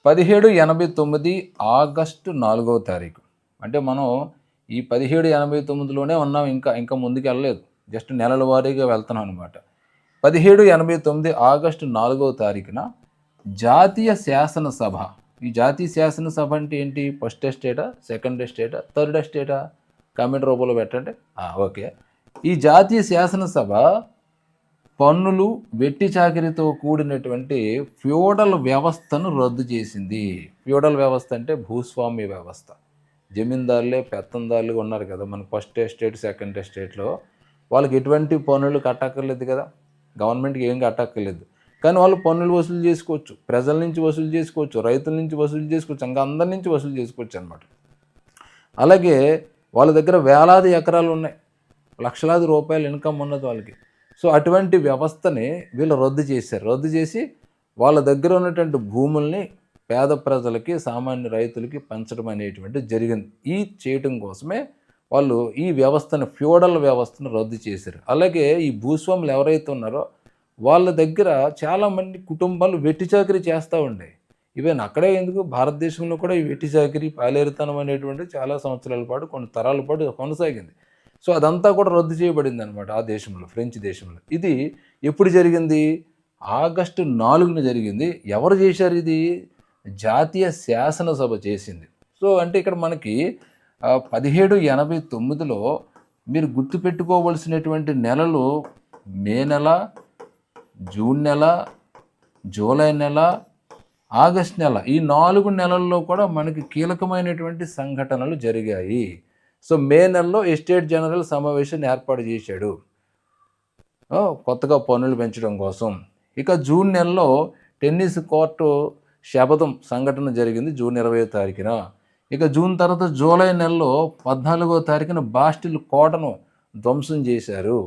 1789 ఆగస్టు 4వ తారీఖు. అంటే మనం ఈ 1789లోనే ఉన్నాం, ఇంకా ముందుకు వెళ్ళలేదు, జస్ట్ నెలల వారీగా వెళ్తున్నాం అనమాట. 1789 ఆగస్టు 4వ తారీఖున జాతీయ శాసనసభ. ఈ జాతీయ శాసనసభ అంటే ఏంటి? ఫస్ట్ ఎస్టేటా, సెకండ్ ఎస్టేటా, థర్డ్ ఎస్టేటా? కామెంట్ రూపంలో పెట్టండి. ఓకే. ఈ జాతీయ శాసనసభ పన్నులు, వెట్టి చాకిరీతో కూడినటువంటి ఫ్యూడల్ వ్యవస్థను రద్దు చేసింది. ఫ్యూడల్ వ్యవస్థ అంటే భూస్వామ్య వ్యవస్థ. జమీందారులే పెత్తందారులుగా ఉన్నారు కదా మన ఫస్ట్ ఎస్టేట్, సెకండ్ ఎస్టేట్లో. వాళ్ళకి ఎటువంటి పన్నులు కట్టక్కర్లేదు కదా, గవర్నమెంట్కి ఏం కట్టక్కర్లేదు. కానీ వాళ్ళు పన్నులు వసూలు చేసుకోవచ్చు, ప్రజల నుంచి వసూలు చేసుకోవచ్చు, రైతుల నుంచి వసూలు చేసుకోవచ్చు, ఇంకా అందరి నుంచి వసూలు చేసుకోవచ్చు అనమాట. అలాగే వాళ్ళ దగ్గర వేలాది ఎకరాలు ఉన్నాయి, లక్షలాది రూపాయలు ఇన్కమ్ ఉన్నది వాళ్ళకి. సో అటువంటి వ్యవస్థని వీళ్ళు రద్దు చేశారు. రద్దు చేసి వాళ్ళ దగ్గర ఉన్నటువంటి భూముల్ని పేద ప్రజలకి, సామాన్య రైతులకి పంచడం అనేటువంటి జరిగింది. ఈ చేయటం కోసమే వాళ్ళు ఈ వ్యవస్థను, ఫ్యూడల్ వ్యవస్థను రద్దు చేశారు. అలాగే ఈ భూస్వాములు ఎవరైతే ఉన్నారో వాళ్ళ దగ్గర చాలామంది కుటుంబాలు వెట్టి చాకరీ చేస్తూ ఉండే. ఈవెన్ అక్కడే ఎందుకు, భారతదేశంలో కూడా ఈ వెట్టి చాకరీ, పాలేరుతనం అనేటువంటి చాలా సంవత్సరాల పాటు, కొన్ని తరాల పాటు కొనసాగింది. సో అదంతా కూడా రద్దు చేయబడింది అనమాట ఆ దేశంలో, ఫ్రెంచ్ దేశంలో. ఇది ఎప్పుడు జరిగింది? ఆగస్టు 4న జరిగింది. ఎవరు చేశారు ఇది? జాతీయ శాసనసభ చేసింది. సో అంటే ఇక్కడ మనకి 1789లో మీరు గుర్తుపెట్టుకోవలసినటువంటి నెలలు మే నెల, జూన్ నెల, జూలై నెల, ఆగస్ట్ నెల. ఈ 4 నెలల్లో కూడా మనకి కీలకమైనటువంటి సంఘటనలు జరిగాయి. సో మే నెలలో ఎస్టేట్ జనరల్ సమావేశాన్ని ఏర్పాటు చేశాడు కొత్తగా పన్నులు పెంచడం కోసం. ఇక జూన్ నెలలో టెన్నిస్ కోర్టు శపథం సంఘటన జరిగింది జూన్ 20వ తారీఖున. ఇక జూన్ తర్వాత జూలై నెలలో 14వ తారీఖున బాస్టిల్ కోటను ధ్వంసం చేశారు.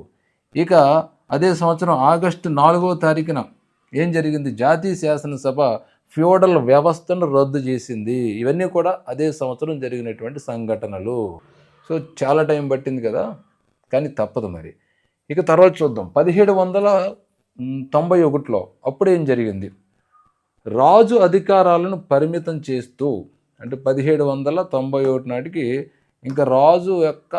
ఇక అదే సంవత్సరం ఆగస్టు 4వ తారీఖున ఏం జరిగింది? జాతీయ శాసనసభ ఫ్యూడల్ వ్యవస్థను రద్దు చేసింది. ఇవన్నీ కూడా అదే సంవత్సరం జరిగినటువంటి సంఘటనలు. సో చాలా టైం పట్టింది కదా, కానీ తప్పదు మరి. ఇక తర్వాత చూద్దాం 1791లో అప్పుడేం జరిగింది? రాజు అధికారాలను పరిమితం చేస్తూ, అంటే 1791 నాటికి ఇంకా రాజు యొక్క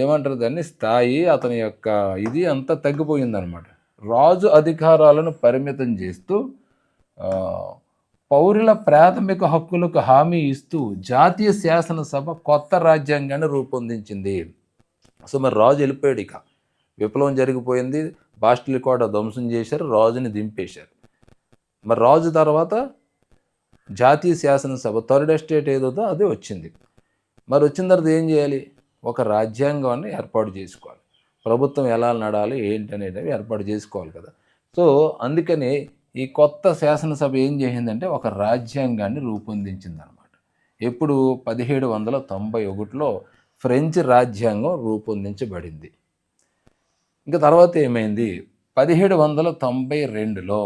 ఏమంటారు దాన్ని, స్థాయి, అతని యొక్క ఇది అంతా తగ్గిపోయిందనమాట. రాజు అధికారాలను పరిమితం చేస్తూ పౌరుల ప్రాథమిక హక్కులకు హామీ ఇస్తూ జాతీయ శాసనసభ కొత్త రాజ్యాంగాన్ని రూపొందించింది. సో మరి రాజు వెళ్ళిపోయాడు, ఇక విప్లవం జరిగిపోయింది, బాస్టిల్ కోట ధ్వంసం చేశారు, రాజుని దింపేశారు. మరి రాజు తర్వాత జాతీయ శాసనసభ థర్డ్ ఎస్టేట్ ఏదోదో అదే వచ్చింది. మరి వచ్చిన తర్వాత ఏం చేయాలి? ఒక రాజ్యాంగాన్ని ఏర్పాటు చేసుకోవాలి, ప్రభుత్వం ఎలా నడాలి ఏంటి అనేది ఏర్పాటు చేసుకోవాలి కదా. సో అందుకని ఈ కొత్త శాసనసభ ఏం చేసిందంటే ఒక రాజ్యాంగాన్ని రూపొందించింది అనమాట. ఎప్పుడు? 1791లో ఫ్రెంచ్ రాజ్యాంగం రూపొందించబడింది. ఇంకా తర్వాత ఏమైంది? 1792లో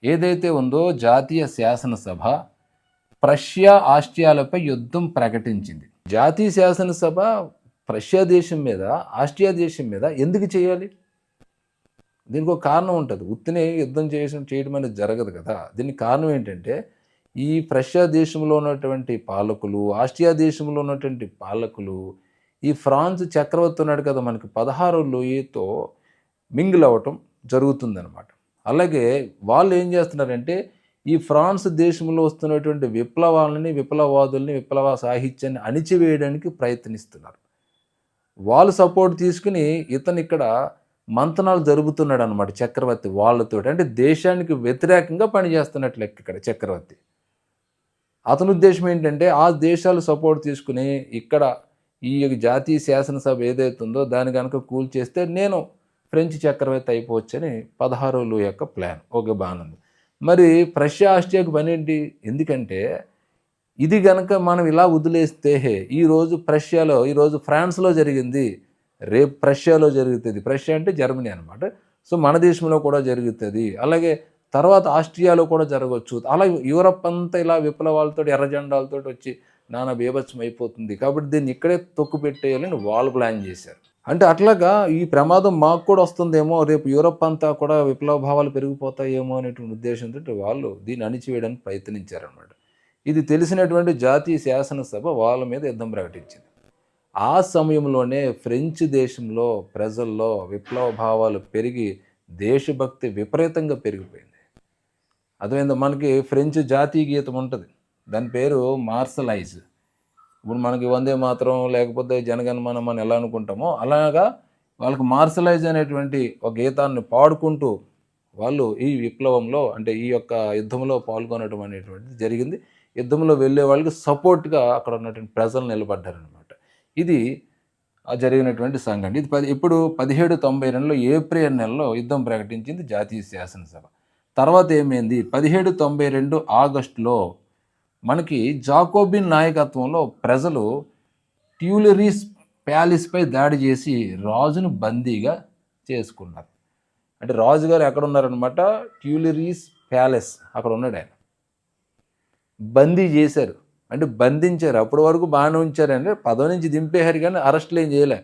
ఏదైతే ఉందో జాతీయ శాసనసభ ప్రష్యా ఆస్ట్రియాలపై యుద్ధం ప్రకటించింది. జాతీయ శాసనసభ ప్రష్యా దేశం మీద, ఆస్ట్రియా దేశం మీద ఎందుకు చేయాలి? దీనికి ఒక కారణం ఉంటుంది. ఉత్తినే యుద్ధం చేయడం అనేది జరగదు కదా. దీనికి కారణం ఏంటంటే ఈ ప్రష్యా దేశంలో ఉన్నటువంటి పాలకులు, ఆస్ట్రియా దేశంలో ఉన్నటువంటి పాలకులు, ఈ ఫ్రాన్స్ చక్రవర్తి ఉన్నాడు కదా మనకి, 16వ లూయితో మింగిల్ అవ్వటం జరుగుతుందన్నమాట. అలాగే వాళ్ళు ఏం చేస్తున్నారంటే ఈ ఫ్రాన్స్ దేశంలో వస్తున్నటువంటి విప్లవాలని, విప్లవవాదుల్ని, విప్లవ సాహిత్యాన్ని అణిచివేయడానికి ప్రయత్నిస్తున్నారు. వాళ్ళు సపోర్ట్ తీసుకుని ఇతను ఇక్కడ మంతనాలు జరుగుతున్నాడు అనమాట చక్రవర్తి వాళ్ళతో. అంటే దేశానికి వ్యతిరేకంగా పనిచేస్తున్నట్లు ఇక్కడ చక్రవర్తి. అతని ఉద్దేశం ఏంటంటే ఆ దేశాలు సపోర్ట్ తీసుకుని ఇక్కడ ఈ జాతీయ శాసనసభ ఏదైతే ఉందో దాన్ని కనుక కూల్చేస్తే నేను ఫ్రెంచ్ చక్రవర్తి అయిపోవచ్చని 16వ లూయి యొక్క ప్లాన్. ఓకే, బాగుంది. మరి ప్రష్యా ఆస్ట్రియాకు పని ఏంటి? ఎందుకంటే ఇది కనుక మనం ఇలా వదిలేస్తే ఈరోజు ప్రష్యాలో, ఈరోజు ఫ్రాన్స్లో జరిగింది, రేపు ప్రష్యాలో జరుగుతుంది. ప్రష్యా అంటే జర్మనీ అనమాట. సో మన దేశంలో కూడా జరుగుతుంది, అలాగే తర్వాత ఆస్ట్రియాలో కూడా జరగవచ్చు. అలా యూరప్ అంతా ఇలా విప్లవాలతో, ఎర్ర జెండాలతో వచ్చి నానా బీభత్సం అయిపోతుంది. కాబట్టి దీన్ని ఇక్కడే తొక్కు పెట్టేయాలని వాళ్ళు ప్లాన్ చేశారు. అంటే అట్లాగా ఈ ప్రమాదం మాకు కూడా వస్తుందేమో, రేపు యూరప్ అంతా కూడా విప్లవ భావాలు పెరిగిపోతాయేమో అనేటువంటి ఉద్దేశంతో వాళ్ళు దీన్ని అణిచివేయడానికి ప్రయత్నించారనమాట. ఇది తెలిసినటువంటి జాతీయ శాసనసభ వాళ్ళ మీద యుద్ధం ప్రకటించింది. ఆ సమయంలోనే ఫ్రెంచ్ దేశంలో ప్రజల్లో విప్లవ భావాలు పెరిగి దేశభక్తి విపరీతంగా పెరిగిపోయింది. అదేవిధంగా మనకి ఫ్రెంచ్ జాతీయ గీతం ఉంటుంది, దాని పేరు మార్సలైజ్. ఇప్పుడు మనకి వందే మాతరం లేకపోతే జనగణమన మనం ఎలా అనుకుంటామో అలాగా వాళ్ళకి మార్సలైజ్ అనేటువంటి ఒక గీతాన్ని పాడుకుంటూ వాళ్ళు ఈ విప్లవంలో, అంటే ఈ యొక్క యుద్ధంలో పాల్గొనడం అనేటువంటిది జరిగింది. యుద్ధంలో వెళ్ళే వాళ్ళకి సపోర్ట్గా అక్కడ ఉన్నటువంటి ప్రజలు నిలబడ్డారనమాట. ఇది జరిగినటువంటి సంఘటన. ఇది ఇప్పుడు 1792లో ఏప్రిల్ నెలలో యుద్ధం ప్రకటించింది జాతీయ శాసనసభ. తర్వాత ఏమైంది? 1792 ఆగస్టులో మనకి జాకోబిన్ నాయకత్వంలో ప్రజలు ట్యూలరీస్ ప్యాలెస్పై దాడి చేసి రాజును బందీగా చేసుకున్నారు. అంటే రాజుగారు ఎక్కడ ఉన్నారనమాట? ట్యూలరీస్ ప్యాలెస్ అక్కడ ఉన్నాడు ఆయన. బందీ చేశారు, అంటే బంధించారు. అప్పటి వరకు బాగానే ఉంచారంటే పదవి నుంచి దింపేశారు, కానీ అరెస్టులు ఏం చేయలే.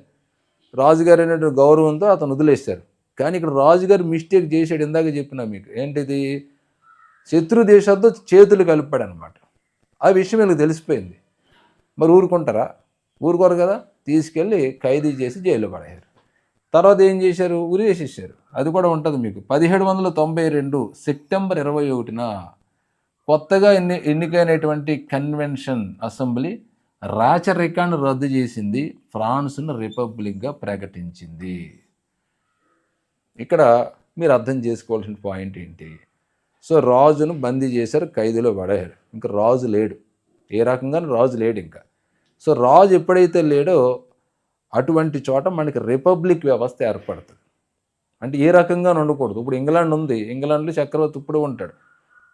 రాజుగారు అనేటువంటి గౌరవంతో అతను వదిలేశారు. కానీ ఇక్కడ రాజుగారు మిస్టేక్ చేశాడు. ఇందాక చెప్పినా మీకు ఏంటిది? శత్రు దేశాలతో చేతులు కలిపాడు అనమాట. ఆ విషయం వీళ్ళకి తెలిసిపోయింది. మరి ఊరుకుంటారా? ఊరుకోరు కదా. తీసుకెళ్ళి ఖైదీ చేసి జైల్లో పడేశారు. తర్వాత ఏం చేశారు? ఉరేసేసారు. అది కూడా ఉంటుంది మీకు. 1792 సెప్టెంబర్ 21న కొత్తగా ఎన్నికైనటువంటి కన్వెన్షన్ అసెంబ్లీ రాచరికాన్ని రద్దు చేసింది, ఫ్రాన్స్ను రిపబ్లిక్గా ప్రకటించింది. ఇక్కడ మీరు అర్థం చేసుకోవాల్సిన పాయింట్ ఏంటి? సో రాజును బందీ చేశారు, ఖైదీలో పడేశారు. ఇంకా రాజు లేడు, ఏ రకంగానూ రాజు లేడు ఇంకా. సో రాజు ఎప్పుడైతే లేడో అటువంటి చోట మనకి రిపబ్లిక్ వ్యవస్థ ఏర్పడుతుంది. అంటే ఏ రకంగా ఉండకూడదు. ఇప్పుడు ఇంగ్లాండ్ ఉంది, ఇంగ్లాండ్లో చక్రవర్తి ఇప్పుడు ఉంటాడు,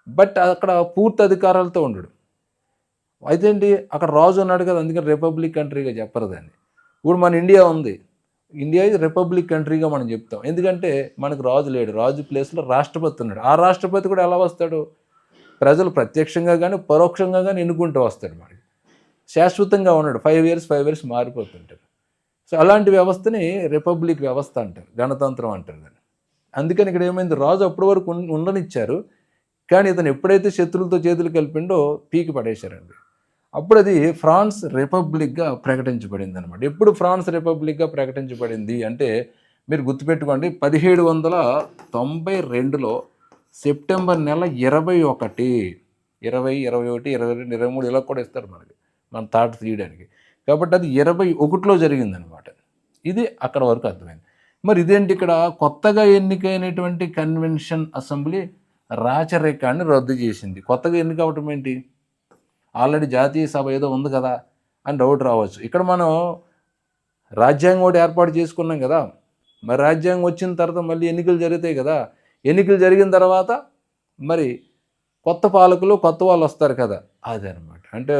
బట్ అక్కడ పూర్తి అధికారాలతో ఉండడు. అయితే ఏంటి, అక్కడ రాజు ఉన్నాడు కదా, అందుకని రిపబ్లిక్ కంట్రీగా చెప్పరు దాన్ని. ఇప్పుడు మన ఇండియా ఉంది, ఇండియా ఇది రిపబ్లిక్ కంట్రీగా మనం చెప్తాం. ఎందుకంటే మనకు రాజు లేడు, రాజు ప్లేస్లో రాష్ట్రపతి ఉన్నాడు. ఆ రాష్ట్రపతి కూడా ఎలా వస్తాడు? ప్రజలు ప్రత్యక్షంగా కానీ పరోక్షంగా కానీ ఎన్నుకుంటూ వస్తాడు. మనకి శాశ్వతంగా ఉన్నాడు, 5 years మారిపోతుంటారు. సో అలాంటి వ్యవస్థని రిపబ్లిక్ వ్యవస్థ అంటారు, గణతంత్రం అంటారు దాన్ని. అందుకని ఇక్కడ ఏమైంది, రాజు అప్పటి వరకు ఉండనిచ్చారు, కానీ ఇతను ఎప్పుడైతే శత్రులతో చేతులు కలిపిండో పీకి పడేశారండి. అప్పుడు అది ఫ్రాన్స్ రిపబ్లిక్గా ప్రకటించబడింది అనమాట. ఎప్పుడు ఫ్రాన్స్ రిపబ్లిక్గా ప్రకటించబడింది అంటే మీరు గుర్తుపెట్టుకోండి, 1792లో సెప్టెంబర్ నెల 21, 21, 22, 23 ఇలా కూడా ఇస్తారు మనకి, మన థాట్ తీయడానికి. కాబట్టి అది 21లో జరిగిందనమాట. ఇది అక్కడ వరకు అర్థమైంది. మరి ఇదేంటి, ఇక్కడ కొత్తగా ఎన్నికైనటువంటి కన్వెన్షన్ అసెంబ్లీ రాచరికాన్ని రద్దు చేసింది. కొత్తగా ఎన్నిక అవటం ఏంటి, ఆల్రెడీ జాతీయ సభ ఏదో ఉంది కదా అని డౌట్ రావచ్చు. ఇక్కడ మనం రాజ్యాంగం ఒకటి ఏర్పాటు చేసుకున్నాం కదా, మరి రాజ్యాంగం వచ్చిన తర్వాత మళ్ళీ ఎన్నికలు జరుగుతాయి కదా, ఎన్నికలు జరిగిన తర్వాత మరి కొత్త పాలకులు కొత్త వాళ్ళు వస్తారు కదా, అదనమాట. అంటే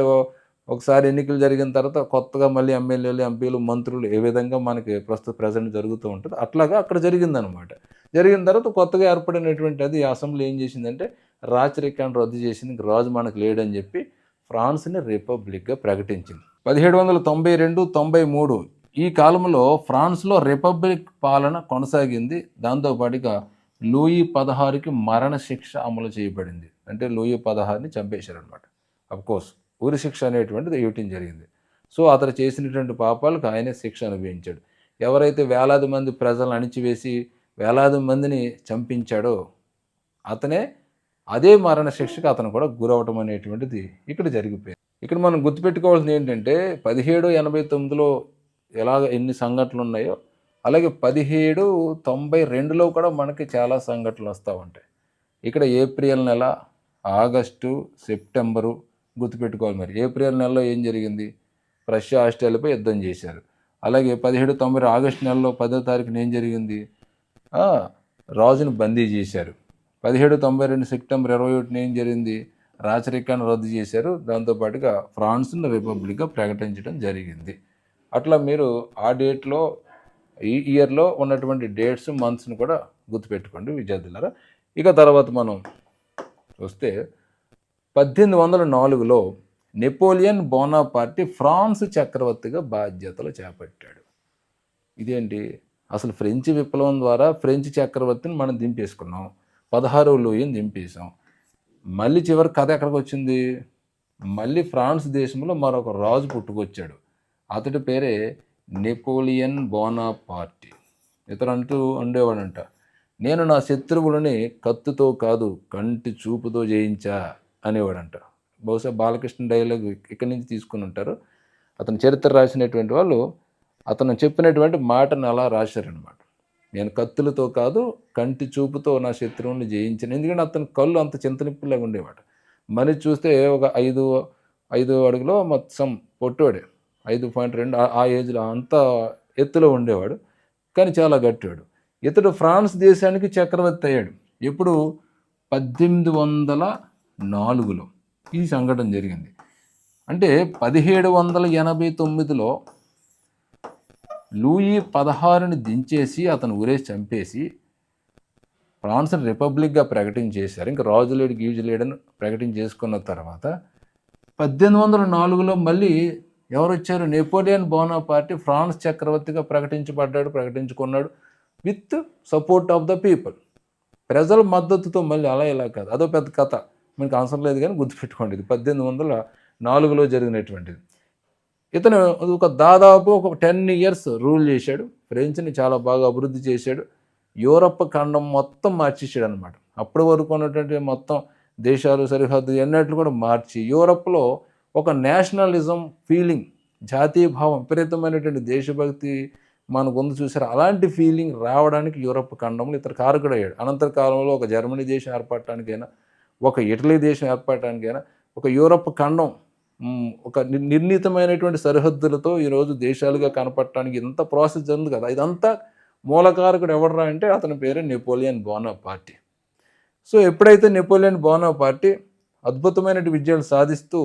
ఒకసారి ఎన్నికలు జరిగిన తర్వాత కొత్తగా మళ్ళీ ఎమ్మెల్యేలు, ఎంపీలు, మంత్రులు ఏ విధంగా మనకి ప్రజెంట్ జరుగుతూ ఉంటుంది, అట్లాగా అక్కడ జరిగిందనమాట. జరిగిన తర్వాత కొత్తగా ఏర్పడినటువంటి అది అసెంబ్లీ ఏం చేసిందంటే రాచరికాన్ని రద్దు చేసింది, రాజు మనకు లేడని చెప్పి ఫ్రాన్స్ని రిపబ్లిక్గా ప్రకటించింది. 1792-93 ఈ కాలంలో ఫ్రాన్స్లో రిపబ్లిక్ పాలన కొనసాగింది. దాంతోపాటుగా లూయి 16కి మరణశిక్ష అమలు చేయబడింది. అంటే లూయి 16ని చంపేశారనమాట. అఫ్కోర్స్ ఉరి శిక్ష అనేటువంటిది ఇవ్వటం జరిగింది. సో అతను చేసినటువంటి పాపాలకు ఆయనే శిక్ష అనుభవించాడు. ఎవరైతే వేలాది మంది ప్రజలను అణిచివేసి వేలాది మందిని చంపించాడో అతనే అదే మరణ శిక్షకు అతను కూడా గురవటం అనేటువంటిది ఇక్కడ జరిగిపోయింది. ఇక్కడ మనం గుర్తుపెట్టుకోవాల్సింది ఏంటంటే 1789లో ఎన్ని సంఘటనలు ఉన్నాయో అలాగే 1792లో కూడా మనకి చాలా సంఘటనలు వస్తూ ఉంటాయి. ఇక్కడ ఏప్రిల్ నెల, ఆగస్టు, సెప్టెంబరు గుర్తుపెట్టుకోవాలి. మరి ఏప్రిల్ నెలలో ఏం జరిగింది, రష్యా ఆస్ట్రేలియాపై యుద్ధం చేశారు. అలాగే 1790 ఆగస్టు నెలలో 10వ తారీఖున ఏం జరిగింది, రాజును బందీ చేశారు. 1792 సెప్టెంబర్ 21న ఏం జరిగింది, రాచరికాన్ని రద్దు చేశారు. దాంతోపాటుగా ఫ్రాన్స్ను రిపబ్లిక్గా ప్రకటించడం జరిగింది. అట్లా మీరు ఆ డేట్లో ఈ ఇయర్లో ఉన్నటువంటి డేట్స్, మంత్స్ని కూడా గుర్తుపెట్టుకోండి విద్యార్థులారా. ఇక తర్వాత మనం చూస్తే 1804లో నెపోలియన్ బోనాపార్టీ ఫ్రాన్స్ చక్రవర్తిగా బాధ్యతలు చేపట్టాడు. ఇదేంటి, అసలు ఫ్రెంచ్ విప్లవం ద్వారా ఫ్రెంచ్ చక్రవర్తిని మనం దింపేసుకున్నాం, 16వ లూయిని దింపేసాం. మళ్ళీ చివరి కథ ఎక్కడికి వచ్చింది, మళ్ళీ ఫ్రాన్స్ దేశంలో మరొక రాజు పుట్టుకొచ్చాడు. అతడి పేరే నెపోలియన్ బోనాపార్టీ. ఇతను అంటూ ఉండేవాడంట, నేను నా శత్రువులని కత్తుతో కాదు కంటి చూపుతో జయించా అనేవాడంట. బహుశా బాలకృష్ణ డైలాగ్ ఇక్కడి నుంచి తీసుకుని ఉంటారు. అతను చరిత్ర రాసినటువంటి వాళ్ళు అతను చెప్పినటువంటి మాటను అలా రాశారనమాట. నేను కత్తులతో కాదు కంటి చూపుతో నా శత్రువుని జయించాను. ఎందుకంటే అతని కళ్ళు అంత చింతనిప్పులాగా ఉండేవాడు. మనిషి చూస్తే ఒక 5 అడుగులో మొత్తం పొట్టువాడే, 5.2 ఆ ఏజ్లో అంత ఎత్తులో ఉండేవాడు, కానీ చాలా గట్టివాడు. ఇతడు ఫ్రాన్స్ దేశానికి చక్రవర్తి అయ్యాడు. ఎప్పుడు, 1804లో ఈ సంఘటన జరిగింది. అంటే 1789లో లూయి 16ని దించేసి అతను ఊరేసి చంపేసి ఫ్రాన్స్ని రిపబ్లిక్గా ప్రకటించేశారు. ఇంకా రాజు లేడు గీజు లేడని ప్రకటించేసుకున్న తర్వాత 1804లో మళ్ళీ ఎవరు వచ్చారు, నెపోలియన్ బోనాపార్టీ ఫ్రాన్స్ చక్రవర్తిగా ప్రకటించుకున్నాడు with support of the people, ప్రజల మద్దతుతో. మళ్ళీ అలా ఇలా కాదు, అదో పెద్ద కథ, మనకు అవసరం లేదు కానీ గుర్తుపెట్టుకోండి. ఇది 1804లో జరిగినటువంటిది. ఇతను దాదాపు ఒక 10 ఇయర్స్ రూల్ చేశాడు. ఫ్రెంచ్‌ని చాలా బాగా అభివృద్ధి చేశాడు. యూరప్ ఖండం మొత్తం మార్చేసాడు అనమాట. అప్పటి వరకు ఉన్నటువంటి మొత్తం దేశాలు, సరిహద్దు ఎన్నట్లు కూడా మార్చి యూరప్‌లో ఒక నేషనలిజం ఫీలింగ్, జాతీయ భావం, విపరీతమైనటువంటి దేశభక్తి మనకుంది చూసారా, అలాంటి ఫీలింగ్ రావడానికి యూరప్ ఖండంలో ఇతను కారకుడయ్యాడు. అనంతర కాలంలో ఒక జర్మనీ దేశం ఏర్పడటానికైనా, ఒక ఇటలీ దేశం ఏర్పడటానికైనా, ఒక యూరప్ ఖండం ఒక నిర్ణీతమైనటువంటి సరిహద్దులతో ఈరోజు దేశాలుగా కనపడటానికి ఇంత ప్రాసెస్ జరిగింది కదా. ఇదంతా మూలకారకుడు ఎవర్రా అంటే అతని పేరే నెపోలియన్ బోనాపార్టీ. సో ఎప్పుడైతే నెపోలియన్ బోనాపార్టీ అద్భుతమైన విజయాలు సాధిస్తూ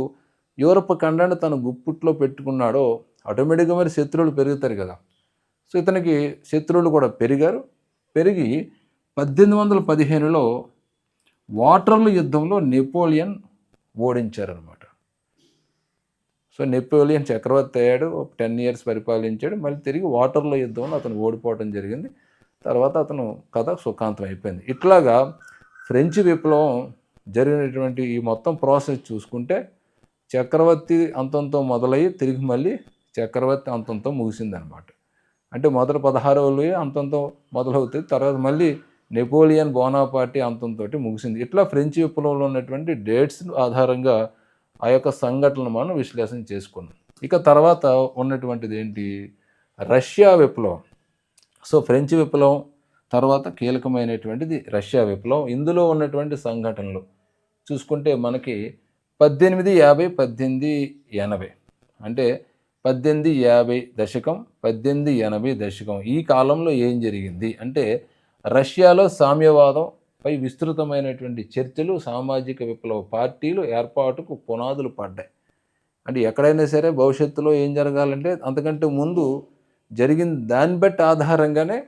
యూరప్ ఖండాన్ని తన గుప్పిట్లో పెట్టుకున్నాడో ఆటోమేటిక్గా మరి శత్రువులు పెరుగుతారు కదా. సో ఇతనికి శత్రువులు కూడా పెరిగి 1815లో వాటర్లూ యుద్ధంలో నెపోలియన్ ఓడించారనమాట. సో నెపోలియన్ చక్రవర్తి అయ్యాడు, 10 ఇయర్స్ పరిపాలించాడు. మళ్ళీ తిరిగి వాటర్లూ యుద్ధంలో అతను ఓడిపోవడం జరిగింది. తర్వాత అతను కథ సుఖాంతం అయిపోయింది. ఇట్లాగా ఫ్రెంచ్ విప్లవం జరిగినటువంటి ఈ మొత్తం ప్రాసెస్ చూసుకుంటే చక్రవర్తి అంతంతో మొదలయ్యి తిరిగి మళ్ళీ చక్రవర్తి అంతంతో ముగిసిందనమాట. అంటే మొదటి 16వ లూయి అంతంతో మొదలవుతుంది, తర్వాత మళ్ళీ నెపోలియన్ బోనాపార్టీ అంతంతో ముగిసింది. ఇట్లా ఫ్రెంచ్ విప్లవంలో ఉన్నటువంటి డేట్స్ ఆధారంగా ఆ యొక్క సంఘటనలు మనం విశ్లేషణ చేసుకున్నాం. ఇక తర్వాత ఉన్నటువంటిది ఏంటి, రష్యా విప్లవం. సో ఫ్రెంచ్ విప్లవం తర్వాత కీలకమైనటువంటిది రష్యా విప్లవం. ఇందులో ఉన్నటువంటి సంఘటనలు చూసుకుంటే మనకి 1850, 1880 అంటే 1850 దశకం, 1880 దశకం, ఈ కాలంలో ఏం జరిగింది అంటే రష్యాలో సామ్యవాదంపై విస్తృతమైనటువంటి చర్చలు, సామాజిక విప్లవ పార్టీలు ఏర్పాటుకు పునాదులు పడ్డాయి. అంటే ఎక్కడైనా సరే భవిష్యత్తులో ఏం జరగాలంటే అంతకంటే ముందు జరిగిన దాన్ని బట్టి ఆధారంగానే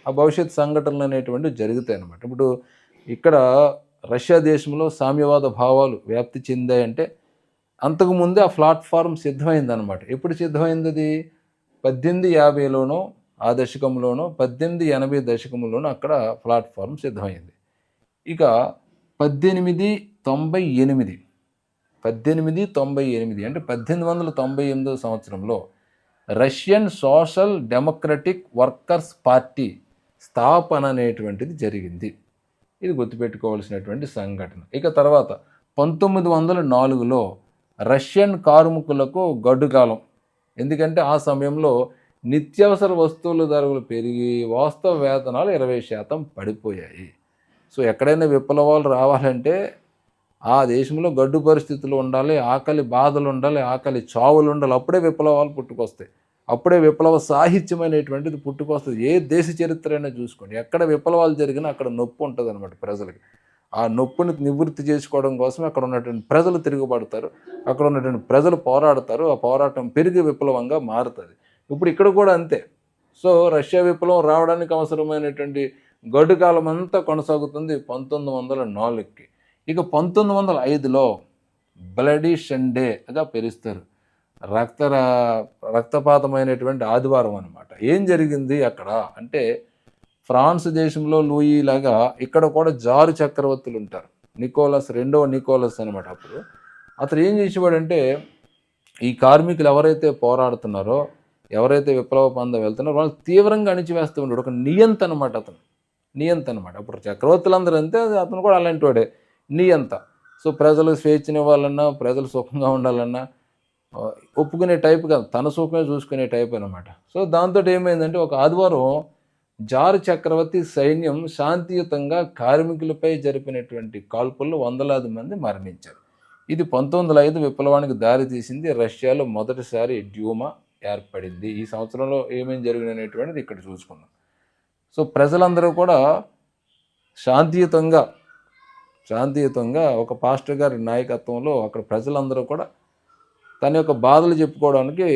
ఆ భవిష్యత్ సంఘటనలు అనేటువంటివి జరుగుతాయి అన్నమాట. ఇప్పుడు ఇక్కడ రష్యా దేశంలో సామ్యవాద భావాలు వ్యాప్తి చెందాయంటే అంతకుముందే ఆ ప్లాట్ఫారం సిద్ధమైందనమాట. ఎప్పుడు సిద్ధమైంది అది? 1850లోనో ఆ దశకంలోనో 1880 దశకంలోనో అక్కడ ప్లాట్ఫారం సిద్ధమైంది. ఇక 1898 అంటే 1898 సంవత్సరంలో Russian social democratic workers party స్థాపన అనేటువంటిది జరిగింది. ఇది గుర్తుపెట్టుకోవాల్సినటువంటి సంఘటన. ఇక తర్వాత 1904లో రష్యన్ కార్మికులకు గడ్డుకాలం. ఎందుకంటే ఆ సమయంలో నిత్యావసర వస్తువుల ధరలు పెరిగి వాస్తవ వేతనాలు 20% పడిపోయాయి. సో ఎక్కడైనా విప్లవాలు రావాలంటే ఆ దేశంలో గడ్డు పరిస్థితులు ఉండాలి, ఆకలి బాధలు ఉండాలి, ఆకలి చావులు ఉండాలి. అప్పుడే విప్లవాలు పుట్టుకొస్తాయి. అప్పుడే విప్లవ సాహిత్యం అనేటువంటిది పుట్టుకొస్తుంది. ఏ దేశ చరిత్ర అయినా చూసుకోండి, ఎక్కడ విప్లవాలు జరిగినా అక్కడ నొప్పి ఉంటుంది అనమాట ప్రజలకి. ఆ నొప్పిని నివృత్తి చేసుకోవడం కోసం అక్కడ ఉన్నటువంటి ప్రజలు తిరుగుబడతారు, అక్కడ ఉన్నటువంటి ప్రజలు పోరాడతారు, ఆ పోరాటం పెరిగి విప్లవంగా మారుతుంది. ఇప్పుడు ఇక్కడ కూడా అంతే. సో రష్యా విప్లవం రావడానికి అవసరమైనటువంటి గడ్డు కాలం అంతా కొనసాగుతుంది 1904కి. ఇక 1905లో బ్లడీ సండేగా పిలుస్తారు, రక్తపాతమైనటువంటి ఆదివారం అనమాట. ఏం జరిగింది అక్కడ అంటే ఫ్రాన్స్ దేశంలో లూయి లాగా ఇక్కడ కూడా జారు చక్రవర్తులు ఉంటారు. రెండవ నికోలస్ అనమాట. అప్పుడు అతను ఏం చేసేవాడంటే ఈ కార్మికులు ఎవరైతే పోరాడుతున్నారో, ఎవరైతే విప్లవ పందం వెళ్తున్నారో వాళ్ళు తీవ్రంగా అణిచివేస్తూ ఉంటాడు. ఒక నియంత అనమాట అతను, నియంత అనమాట. అప్పుడు చక్రవర్తులందరూ అంతే, అతను కూడా అలాంటి వాడే, నియంత. సో ప్రజలు స్వేచ్ఛనివ్వాలన్నా, ప్రజలు సుఖంగా ఉండాలన్నా ఒప్పుకునే టైప్ కాదు, తన సుఖమే చూసుకునే టైప్ అనమాట. సో దాంతో ఏమైందంటే ఒక ఆదివారం జారు చక్రవర్తి సైన్యం శాంతియుతంగా కార్మికులపై జరిపినటువంటి కాల్పుల్లో వందలాది మంది మరణించారు. ఇది 1905 విప్లవానికి దారితీసింది. రష్యాలో మొదటిసారి డ్యూమా ఏర్పడింది. ఈ సంవత్సరంలో ఏమేమి జరిగినటువంటిది ఇక్కడ చూసుకుందాం. సో ప్రజలందరూ కూడా శాంతియుతంగా ఒక పాస్టర్ గారి నాయకత్వంలో అక్కడ ప్రజలందరూ కూడా తన యొక్క బాధలు చెప్పుకోవడానికి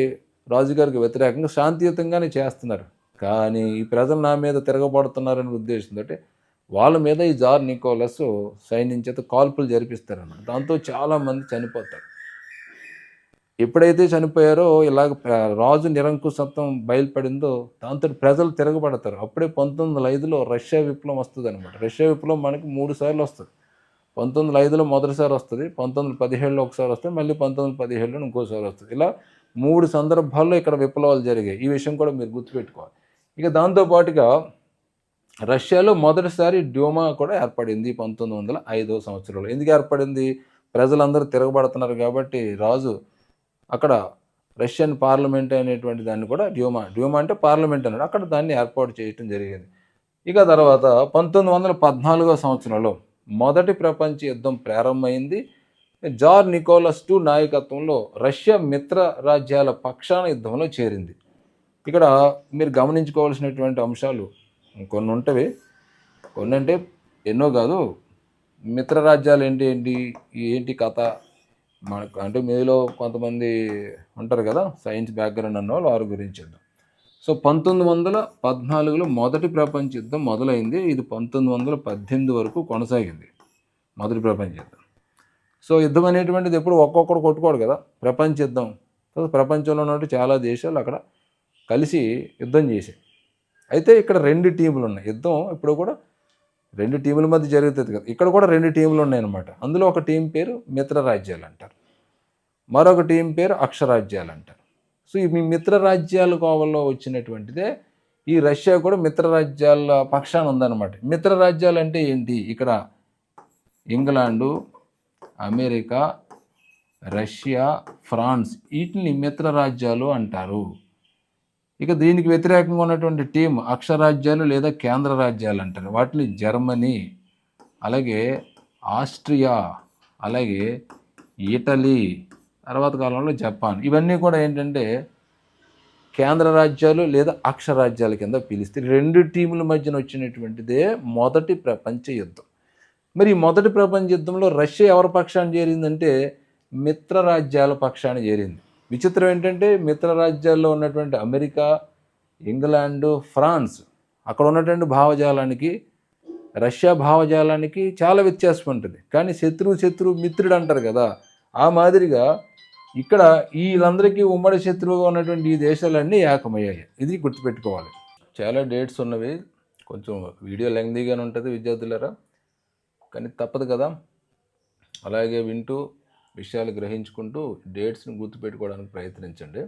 రాజుగారికి వ్యతిరేకంగా శాంతియుతంగానే చేస్తున్నారు. కానీ ఈ ప్రజలు నా మీద తిరగబడుతున్నారనే ఉద్దేశంతో వాళ్ళ మీద ఈ జార్ నికోలస్ సైన్యం చేత కాల్పులు జరిపిస్తారన్నమాట. దాంతో చాలామంది చనిపోతారు. ఎప్పుడైతే చనిపోయారో ఇలాగ రాజు నిరంకుశత్వం బయలుపడిందో దాంతో ప్రజలు తిరగబడతారు. అప్పుడే 1905లో రష్యా విప్లవం వస్తుంది అనమాట. రష్యా విప్లవం మనకి 3 సార్లు వస్తుంది. 1905లో మొదటిసారి వస్తుంది, 1917లో ఒకసారి వస్తుంది, మళ్ళీ 1917లో ఇంకోసారి వస్తుంది. ఇలా 3 సందర్భాల్లో ఇక్కడ విప్లవాలు జరిగాయి. ఈ విషయం కూడా మీరు గుర్తుపెట్టుకోవాలి. ఇక దాంతోపాటుగా రష్యాలో మొదటిసారి డ్యూమా కూడా ఏర్పడింది 1905 సంవత్సరంలో. ఎందుకు ఏర్పడింది? ప్రజలందరూ తిరగబడుతున్నారు కాబట్టి రాజు అక్కడ రష్యన్ పార్లమెంట్ అనేటువంటి దాన్ని కూడా డ్యూమా అంటే పార్లమెంట్ అన్నాడు. అక్కడ దాన్ని ఏర్పాటు చేయడం జరిగింది. ఇక తర్వాత 1914 సంవత్సరంలో మొదటి ప్రపంచ యుద్ధం ప్రారంభమైంది. జార్ నికోలస్ II నాయకత్వంలో రష్యా మిత్ర రాజ్యాల పక్షాన యుద్ధంలో చేరింది. ఇక్కడ మీరు గమనించుకోవాల్సినటువంటి అంశాలు కొన్ని ఉంటవి. కొన్ని అంటే ఎన్నో కాదు. మిత్ర రాజ్యాలు ఏంటి కథ మనకు అంటే మీలో కొంతమంది ఉంటారు కదా సైన్స్ బ్యాక్గ్రౌండ్ అన్న వాళ్ళు వారి గురించి చూద్దాం. సో 1914లో మొదటి ప్రపంచ యుద్ధం మొదలైంది. ఇది 1918 వరకు కొనసాగింది మొదటి ప్రపంచ యుద్ధం. సో యుద్ధం అనేటువంటిది ఎప్పుడు ఒక్కొక్కడు కొట్టుకోడు కదా, ప్రపంచ యుద్ధం. సో ప్రపంచంలో ఉన్నట్టు చాలా దేశాలు అక్కడ కలిసి యుద్ధం చేశాయి. అయితే ఇక్కడ 2 టీములు ఉన్నాయి. యుద్ధం ఇప్పుడు కూడా 2 టీముల మధ్య జరుగుతుంది కదా, ఇక్కడ కూడా 2 టీములు ఉన్నాయన్నమాట. అందులో ఒక టీం పేరు మిత్ర రాజ్యాలు అంటారు, మరొక టీం పేరు అక్షరాజ్యాలు అంటారు. సో ఈ మిత్ర రాజ్యాల కోవల్లో వచ్చినటువంటిదే ఈ రష్యా కూడా మిత్ర రాజ్యాల పక్షాన ఉందన్నమాట. మిత్ర రాజ్యాలు అంటే ఏంటి? ఇక్కడ ఇంగ్లాండు, అమెరికా, రష్యా, ఫ్రాన్స్ వీటిని మిత్ర రాజ్యాలు అంటారు. ఇక దీనికి వ్యతిరేకంగా ఉన్నటువంటి టీం అక్షరాజ్యాలు లేదా కేంద్ర రాజ్యాలు అంటారు. వాటిని జర్మనీ, అలాగే ఆస్ట్రియా, అలాగే ఇటలీ, తర్వాత కాలంలో జపాన్, ఇవన్నీ కూడా ఏంటంటే కేంద్ర రాజ్యాలు లేదా అక్షరాజ్యాల కింద పిలిస్తే 2 టీముల మధ్యన వచ్చినటువంటిదే మొదటి ప్రపంచ యుద్ధం. మరి ఈ మొదటి ప్రపంచ యుద్ధంలో రష్యా ఎవరి పక్షాన్ని చేరిందంటే మిత్ర రాజ్యాల పక్షాన్ని చేరింది. విచిత్రం ఏంటంటే మిత్ర రాజ్యాల్లో ఉన్నటువంటి అమెరికా, ఇంగ్లాండు, ఫ్రాన్స్ అక్కడ ఉన్నటువంటి భావజాలానికి రష్యా భావజాలానికి చాలా వ్యత్యాసం ఉంటుంది. కానీ శత్రువు మిత్రుడు అంటారు కదా, ఆ మాదిరిగా ఇక్కడ వీళ్ళందరికీ ఉమ్మడి శత్రువుగా ఉన్నటువంటి ఈ దేశాలన్నీ ఏకమయ్యాయి. ఇది గుర్తుపెట్టుకోవాలి. చాలా డేట్స్ ఉన్నవి, కొంచెం వీడియో లెంగ్తీగానే ఉంటుంది విద్యార్థులారా, కానీ తప్పదు కదా. అలాగే వింటూ విషయాలు గ్రహించుకుంటూ డేట్స్ని గుర్తుపెట్టుకోవడానికి ప్రయత్నించండి.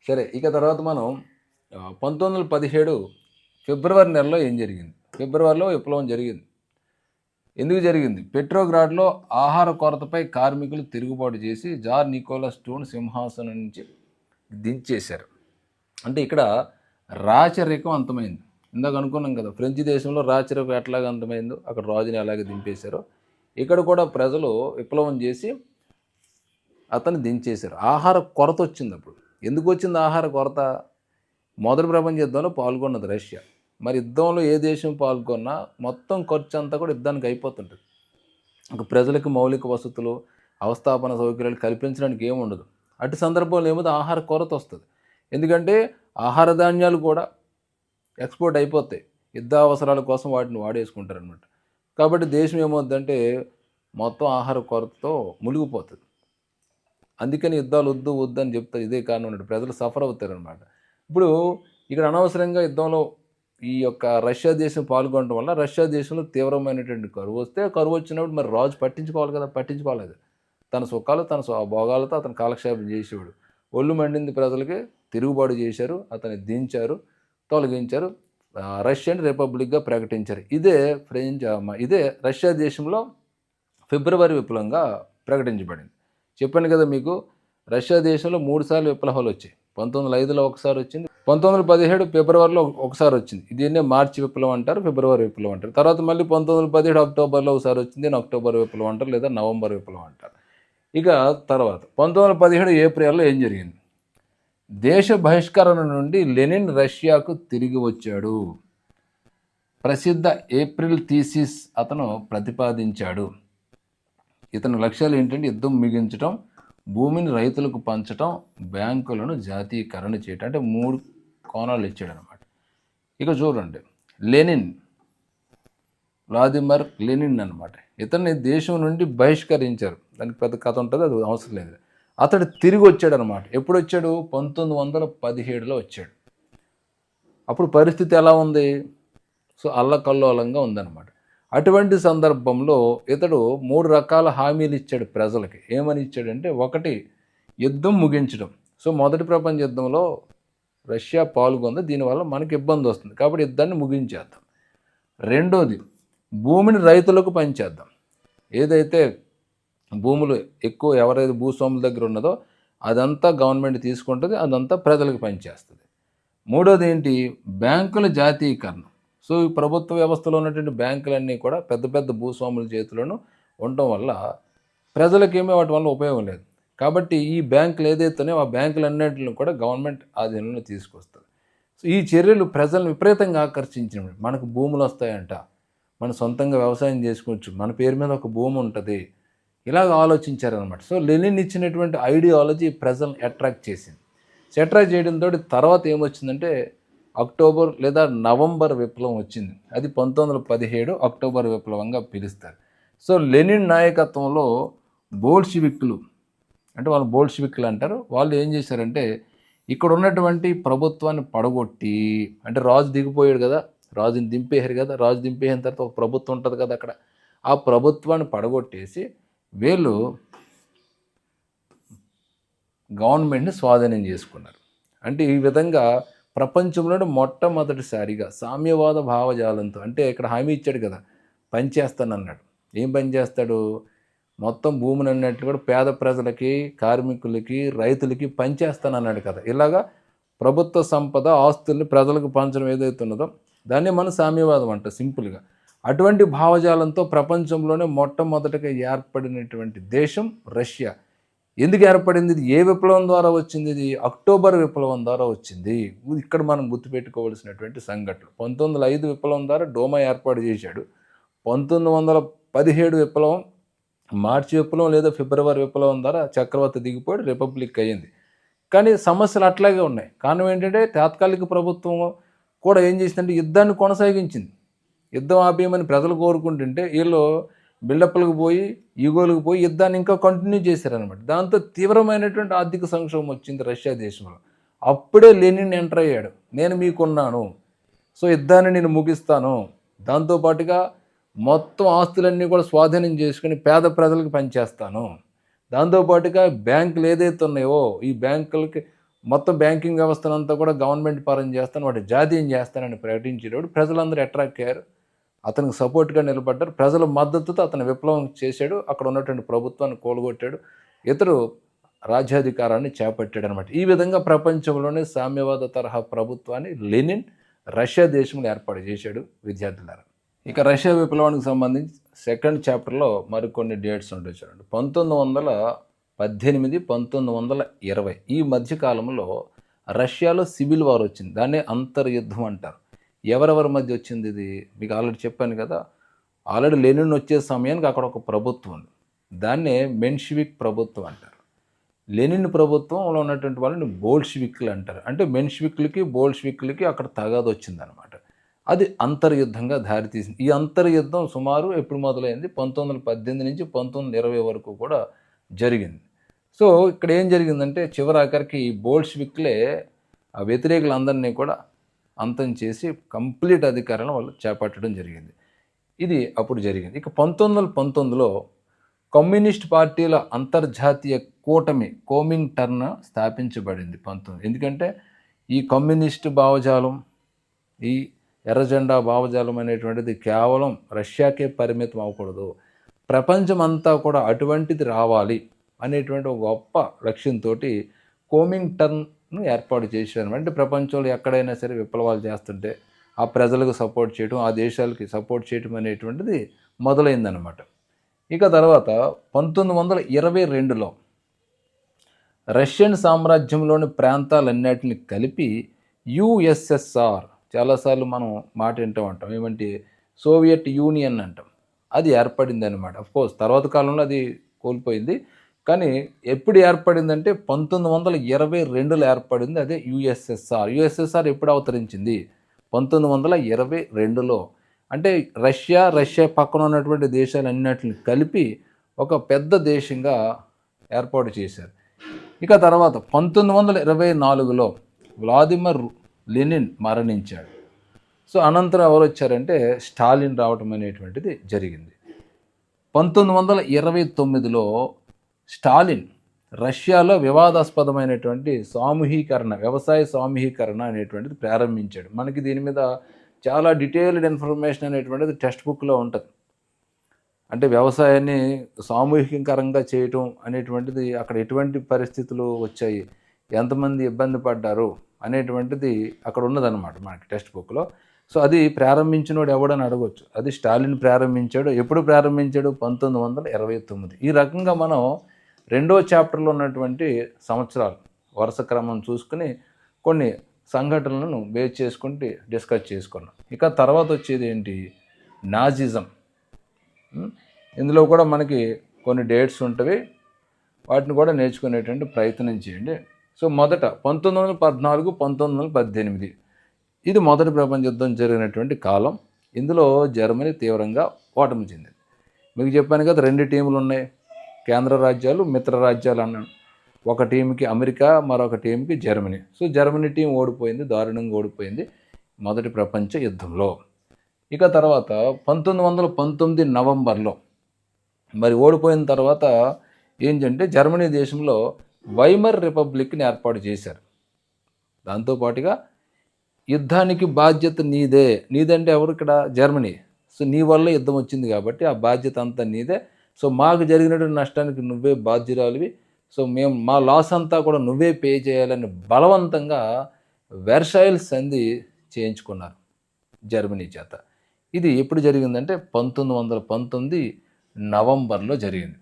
సరే, ఇక తర్వాత మనం 1917 ఫిబ్రవరి నెలలో ఏం జరిగింది? ఫిబ్రవరిలో విప్లవం జరిగింది. ఎందుకు జరిగింది? పెట్రోగ్రాడ్లో ఆహార కొరతపై కార్మికులు తిరుగుబాటు చేసి జార్ నికోలస్ II సింహాసనం నుంచి దించేశారు. అంటే ఇక్కడ రాచరికం అంతమైంది. ఇందాక అనుకున్నాం కదా, ఫ్రెంచ్ దేశంలో రాచరికం ఎట్లాగా అంతమైందో అక్కడ రాజుని అలాగే దింపేశారో ఇక్కడ కూడా ప్రజలు విప్లవం చేసి అతన్ని దించేశారు. ఆహార కొరత వచ్చింది. అప్పుడు ఎందుకు వచ్చింది ఆహార కొరత? మొదటి ప్రపంచ యుద్ధంలో పాల్గొన్నది రష్యా. మరి యుద్ధంలో ఏ దేశం పాల్గొన్నా మొత్తం ఖర్చు అంతా కూడా యుద్ధానికి అయిపోతుంటుంది. ఒక ప్రజలకు మౌలిక వసతులు, అవస్థాపన సౌకర్యాలు కల్పించడానికి ఏముండదు. అటు సందర్భంలో ఏమో ఆహార కొరత వస్తుంది. ఎందుకంటే ఆహార ధాన్యాలు కూడా ఎక్స్పోర్ట్ అయిపోతాయి, యుద్ధ అవసరాల కోసం వాటిని వాడేసుకుంటారు అనమాట. కాబట్టి దేశం ఏమవుద్దంటే మొత్తం ఆహార కొరతతో మునిగిపోతుంది. అందుకని యుద్ధాలు వద్దు అని చెప్తారు. ఇదే కారణం ఉన్నట్టు ప్రజలు సఫర్ అవుతారనమాట. ఇప్పుడు ఇక్కడ అనవసరంగా యుద్ధంలో ఈ యొక్క రష్యా దేశం పాల్గొనడం వల్ల రష్యా దేశంలో తీవ్రమైనటువంటి కరువు వస్తే, కరువు వచ్చినప్పుడు మరి రాజు పట్టించుకోవాలి కదా, పట్టించుకోలేదు. తన సుఖాలు తన భోగాలతో అతను కాలక్షేపం చేసేవాడు. ఒళ్ళు మండింది ప్రజలకి, తిరుగుబాటు చేశారు, అతన్ని దించారు, తొలగించారు, రష్యన్ రిపబ్లిక్గా ప్రకటించారు. ఇదే రష్యా దేశంలో ఫిబ్రవరి విప్లవంగా ప్రకటించబడింది. చెప్పాను కదా మీకు, రష్యా దేశంలో 3 సార్లు విప్లవాలు వచ్చాయి. 1905లో ఒకసారి వచ్చింది, 1917 ఫిబ్రవరిలో ఒకసారి వచ్చింది. దీన్నే మార్చి విప్లవం అంటారు, ఫిబ్రవరి విప్లవం అంటారు. తర్వాత మళ్ళీ 1917 అక్టోబర్లో ఒకసారి వచ్చింది, దీన్ని అక్టోబర్ విప్లవం అంటారు లేదా నవంబర్ విప్లవం అంటారు. ఇక తర్వాత 1917 ఏప్రిల్లో ఏం జరిగింది? దేశ బహిష్కరణ నుండి లెనిన్ రష్యాకు తిరిగి వచ్చాడు. ప్రసిద్ధ ఏప్రిల్ థీసిస్ అతను ప్రతిపాదించాడు. ఇతని లక్ష్యాలు ఏంటంటే యుద్ధం ముగించడం, భూమిని రైతులకు పంచడం, బ్యాంకులను జాతీయకరణ చేయటం. అంటే 3 కోణాలు ఇచ్చాడనమాట. ఇక చూడండి, వ్లాదిమిర్ లెనిన్ అనమాట. ఇతన్ని దేశం నుండి బహిష్కరించారు. దానికి పెద్ద కథ ఉంటుంది, అది అవసరం లేదు. అతడు తిరిగి వచ్చాడు అనమాట. ఎప్పుడు వచ్చాడు? 1917లో వచ్చాడు. అప్పుడు పరిస్థితి ఎలా ఉంది? సో అల్లకల్లోలంగా ఉందన్నమాట. అటువంటి సందర్భంలో ఇతడు 3 రకాల హామీలు ఇచ్చాడు ప్రజలకి. ఏమని ఇచ్చాడంటే, ఒకటి యుద్ధం ముగించడం. సో మొదటి ప్రపంచ యుద్ధంలో రష్యా పాల్గొంది, దీనివల్ల మనకి ఇబ్బంది వస్తుంది కాబట్టి యుద్ధాన్ని ముగించేద్దాం. రెండోది, భూమిని రైతులకు పంచేద్దాం. ఏదైతే భూములు ఎక్కువ ఎవరైతే భూస్వాముల దగ్గర ఉన్నదో అదంతా గవర్నమెంట్ తీసుకుంటుంది, అదంతా ప్రజలకు పనిచేస్తుంది. మూడోది ఏంటి, బ్యాంకుల జాతీయకరణ. సో ఈ ప్రభుత్వ వ్యవస్థలో ఉన్నటువంటి బ్యాంకులన్నీ కూడా పెద్ద పెద్ద భూస్వాముల చేతిలోనూ ఉండటం వల్ల ప్రజలకేమీ వాటి వల్ల ఉపయోగం లేదు. కాబట్టి ఈ బ్యాంకులు ఏదైతేనే ఆ బ్యాంకులన్నింటిని కూడా గవర్నమెంట్ ఆధీనంలో తీసుకొస్తుంది. సో ఈ చర్యలు ప్రజలను విపరీతంగా ఆకర్షించినవి. మనకు భూములు వస్తాయంట, మన సొంతంగా వ్యవసాయం చేసుకోవచ్చు, మన పేరు మీద ఒక భూమి ఉంటుంది, ఇలాగ ఆలోచించారనమాట. సో లెనిన్ ఇచ్చినటువంటి ఐడియాలజీ ప్రజలను అట్రాక్ట్ చేసింది. అట్రాక్ట్ చేయడంతో తర్వాత ఏమొచ్చిందంటే అక్టోబర్ లేదా నవంబర్ విప్లవం వచ్చింది. అది 1917 అక్టోబర్ విప్లవంగా పిలుస్తారు. సో లెనిన్ నాయకత్వంలో బోల్షివిక్లు, అంటే వాళ్ళు బోల్షివిక్లు అంటారు, వాళ్ళు ఏం చేశారంటే ఇక్కడ ఉన్నటువంటి ప్రభుత్వాన్ని పడగొట్టి, అంటే రాజు దిగిపోయాడు కదా, రాజుని దింపేశారు కదా, రాజు దింపేసిన తర్వాత ఒక ప్రభుత్వం ఉంటుంది కదా అక్కడ, ఆ ప్రభుత్వాన్ని పడగొట్టేసి వీళ్ళు గవర్నమెంట్ని స్వాధీనం చేసుకున్నారు. అంటే ఈ విధంగా ప్రపంచంలోనే మొట్టమొదటిసారిగా సామ్యవాద భావజాలంతో, అంటే ఇక్కడ హామీ ఇచ్చాడు కదా పనిచేస్తానన్నాడు. ఏం పని చేస్తాడు, మొత్తం భూమిని అన్నట్లు కూడా పేద ప్రజలకి, కార్మికులకి, రైతులకి పనిచేస్తానన్నాడు కదా. ఇలాగా ప్రభుత్వ సంపద ఆస్తుల్ని ప్రజలకు పంచడం ఏదైతే ఉన్నదో దాన్ని మనం సామ్యవాదం అంట సింపుల్గా. అటువంటి భావజాలంతో ప్రపంచంలోనే మొట్టమొదటిగా ఏర్పడినటువంటి దేశం రష్యా. ఎందుకు ఏర్పడింది, ఇది ఏ విప్లవం ద్వారా వచ్చింది, ఇది అక్టోబర్ విప్లవం ద్వారా వచ్చింది. ఇక్కడ మనం గుర్తుపెట్టుకోవాల్సినటువంటి సంఘటనలు. 1905 విప్లవం ద్వారా డోమా ఏర్పాటు చేశాడు. 1917 విప్లవం, మార్చి విప్లవం లేదా ఫిబ్రవరి విప్లవం ద్వారా చక్రవర్తి దిగిపోయి రిపబ్లిక్ అయ్యింది. కానీ సమస్యలు అట్లాగే ఉన్నాయి. కారణం ఏంటంటే తాత్కాలిక ప్రభుత్వం కూడా ఏం చేసిందంటే యుద్ధాన్ని కొనసాగించింది. యుద్ధం ఆపేయమని ప్రజలు కోరుకుంటుంటే వీళ్ళు బిల్డప్లకు పోయి, ఈగోలకు పోయి యుద్ధాన్ని ఇంకా కంటిన్యూ చేశారనమాట. దాంతో తీవ్రమైనటువంటి ఆర్థిక సంక్షోభం వచ్చింది రష్యా దేశంలో. అప్పుడే లెనిన్ ఎంటర్ అయ్యాడు, నేను మీకున్నాను, సో యుద్ధాన్ని నేను ముగిస్తాను, దాంతోపాటుగా మొత్తం ఆస్తులన్నీ కూడా స్వాధీనం చేసుకుని పేద ప్రజలకు పనిచేస్తాను, దాంతోపాటుగా బ్యాంకులు ఏదైతే ఉన్నాయో ఈ బ్యాంకులకి మొత్తం బ్యాంకింగ్ వ్యవస్థనంతా కూడా గవర్నమెంట్ పరం చేస్తాను, వాటి జాతీయం చేస్తానని ప్రకటించేటప్పుడు ప్రజలందరూ అట్రాక్ట్ అయ్యారు, అతనికి సపోర్ట్గా నిలబడ్డారు. ప్రజల మద్దతుతో అతను విప్లవం చేశాడు, అక్కడ ఉన్నటువంటి ప్రభుత్వాన్ని కూలగొట్టాడు, ఇతడు రాజ్యాధికారాన్ని చేపట్టాడు అనమాట. ఈ విధంగా ప్రపంచంలోనే సామ్యవాద తరహా ప్రభుత్వాన్ని లెనిన్ రష్యా దేశంలో ఏర్పాటు చేశాడు విద్యార్థులారా. ఇక రష్యా విప్లవానికి సంబంధించి సెకండ్ చాప్టర్లో మరికొన్ని డేట్స్ ఉంటాయి చూడండి. 1918, 1920 ఈ మధ్యకాలంలో రష్యాలో సివిల్ వార్ వచ్చింది. దాన్నే అంతర్యుద్ధం అంటారు. ఎవరెవరి మధ్య వచ్చింది ఇది మీకు ఆల్రెడీ చెప్పాను కదా. ఆల్రెడీ లెనిన్ వచ్చే సమయానికి అక్కడ ఒక ప్రభుత్వం ఉంది, దాన్నే మెన్షివిక్ ప్రభుత్వం అంటారు. లెనిన్ ప్రభుత్వంలో ఉన్నటువంటి వాళ్ళని బోల్షివిక్లు అంటారు. అంటే మెన్షివిక్లకి బోల్షివిక్లకి అక్కడ తగాదు వచ్చిందనమాట. అది అంతర్యుద్ధంగా దారితీసింది. ఈ అంతర్యుద్ధం సుమారు ఎప్పుడు మొదలైంది, 1918 నుంచి 1920 వరకు కూడా జరిగింది. సో ఇక్కడ ఏం జరిగిందంటే చివరాఖరికి ఈ బోల్షివిక్లే ఆ వ్యతిరేకులందరినీ కూడా అంతం చేసి కంప్లీట్ అధికారాలను వాళ్ళు చేపట్టడం జరిగింది. ఇది అప్పుడు జరిగింది. ఇక 1919లో కమ్యూనిస్ట్ పార్టీల అంతర్జాతీయ కూటమి కోమింగ్టర్న్ స్థాపించబడింది. ఎందుకంటే ఈ కమ్యూనిస్టు భావజాలం, ఈ ఎర్రజెండా భావజాలం అనేటువంటిది కేవలం రష్యాకే పరిమితం అవ్వకూడదు, ప్రపంచం అంతా కూడా అటువంటిది రావాలి అనేటువంటి ఒక గొప్ప లక్ష్యంతో కోమింగ్టర్న్ను ఏర్పాటు చేశారు. అంటే ప్రపంచంలో ఎక్కడైనా సరే విప్లవాలు చేస్తుంటే ఆ ప్రజలకు సపోర్ట్ చేయడం, ఆ దేశాలకి సపోర్ట్ చేయడం అనేటువంటిది మొదలైందనమాట. ఇక తర్వాత 1922లో రష్యన్ సామ్రాజ్యంలోని ప్రాంతాలన్నిటిని కలిపి యుఎస్ఎస్ఆర్, చాలాసార్లు మనం మాట వింటూ ఉంటాం, ఏమంటే సోవియట్ యూనియన్ అంటాం, అది ఏర్పడింది అనమాట. అఫ్కోర్స్ తర్వాత కాలంలో అది కోల్పోయింది, కానీ ఎప్పుడు ఏర్పడిందంటే 1922లో ఏర్పడింది. అదే యుఎస్ఎస్ఆర్. యుఎస్ఎస్ఆర్ ఎప్పుడు అవతరించింది, 1922లో. అంటే రష్యా పక్కన ఉన్నటువంటి దేశాలన్నిటిని కలిపి ఒక పెద్ద దేశంగా ఏర్పాటు చేశారు. ఇక తర్వాత 1924లో వ్లాదిమిర్ లెనిన్ మరణించాడు. సో అనంతరం ఎవరు వచ్చారంటే స్టాలిన్ రావటం అనేటువంటిది జరిగింది. 1929లో స్టాలిన్ రష్యాలో వివాదాస్పదమైనటువంటి వ్యవసాయ సామూహీకరణ అనేటువంటిది ప్రారంభించాడు. మనకి దీని మీద చాలా డీటెయిల్డ్ ఇన్ఫర్మేషన్ అనేటువంటిది టెక్స్ట్ బుక్లో ఉంటుంది. అంటే వ్యవసాయాన్ని సామూహికరంగా చేయటం అనేటువంటిది అక్కడ ఎటువంటి పరిస్థితులు వచ్చాయి, ఎంతమంది ఇబ్బంది పడ్డారు అనేటువంటిది అక్కడ ఉన్నదన్నమాట మనకి టెక్స్ట్ బుక్లో. సో అది ప్రారంభించినోడు ఎవడని అడగవచ్చు. అది స్టాలిన్ ప్రారంభించాడు. ఎప్పుడు ప్రారంభించాడు? 1929. ఈ రకంగా మనం రెండో చాప్టర్లో ఉన్నటువంటి సంవత్సరాలు వరుస క్రమం చూసుకుని కొన్ని సంఘటనలను బేస్ చేసుకుంటే డిస్కస్ చేసుకున్నాం. ఇక తర్వాత వచ్చేది ఏంటి? నాజిజం. ఇందులో కూడా మనకి కొన్ని డేట్స్ ఉంటవి, వాటిని కూడా నేర్చుకునేటువంటి ప్రయత్నం చేయండి. సో మొదట 1914, 1918 ఇది మొదటి ప్రపంచ యుద్ధం జరిగినటువంటి కాలం. ఇందులో జర్మనీ తీవ్రంగా ఓటమి చెందింది. మీకు చెప్పాను కదా, 2 టీములు ఉన్నాయి, కేంద్ర రాజ్యాలు, మిత్ర రాజ్యాలు అన్నాను. ఒక టీంకి అమెరికా, మరొక టీంకి జర్మనీ. సో జర్మనీ టీం ఓడిపోయింది, దారుణంగా ఓడిపోయింది మొదటి ప్రపంచ యుద్ధంలో. ఇక తర్వాత 1919 నవంబర్లో మరి ఓడిపోయిన తర్వాత ఏంటంటే జర్మనీ దేశంలో వైమర్ రిపబ్లిక్ని ఏర్పాటు చేశారు. దాంతోపాటుగా యుద్ధానికి బాధ్యత నీదంటే ఎవరు ఇక్కడ? జర్మనీ. సో నీ వల్ల యుద్ధం వచ్చింది కాబట్టి ఆ బాధ్యత అంతా నీదే. సో మాకు జరిగినటువంటి నష్టానికి నువ్వే బాధ్యురాలివి. సో మా లాస్ అంతా కూడా నువ్వే పే చేయాలని బలవంతంగా వెర్షైల్ సంధి చేయించుకున్నారు జర్మనీ చేత. ఇది ఎప్పుడు జరిగిందంటే 1919 నవంబర్లో జరిగింది.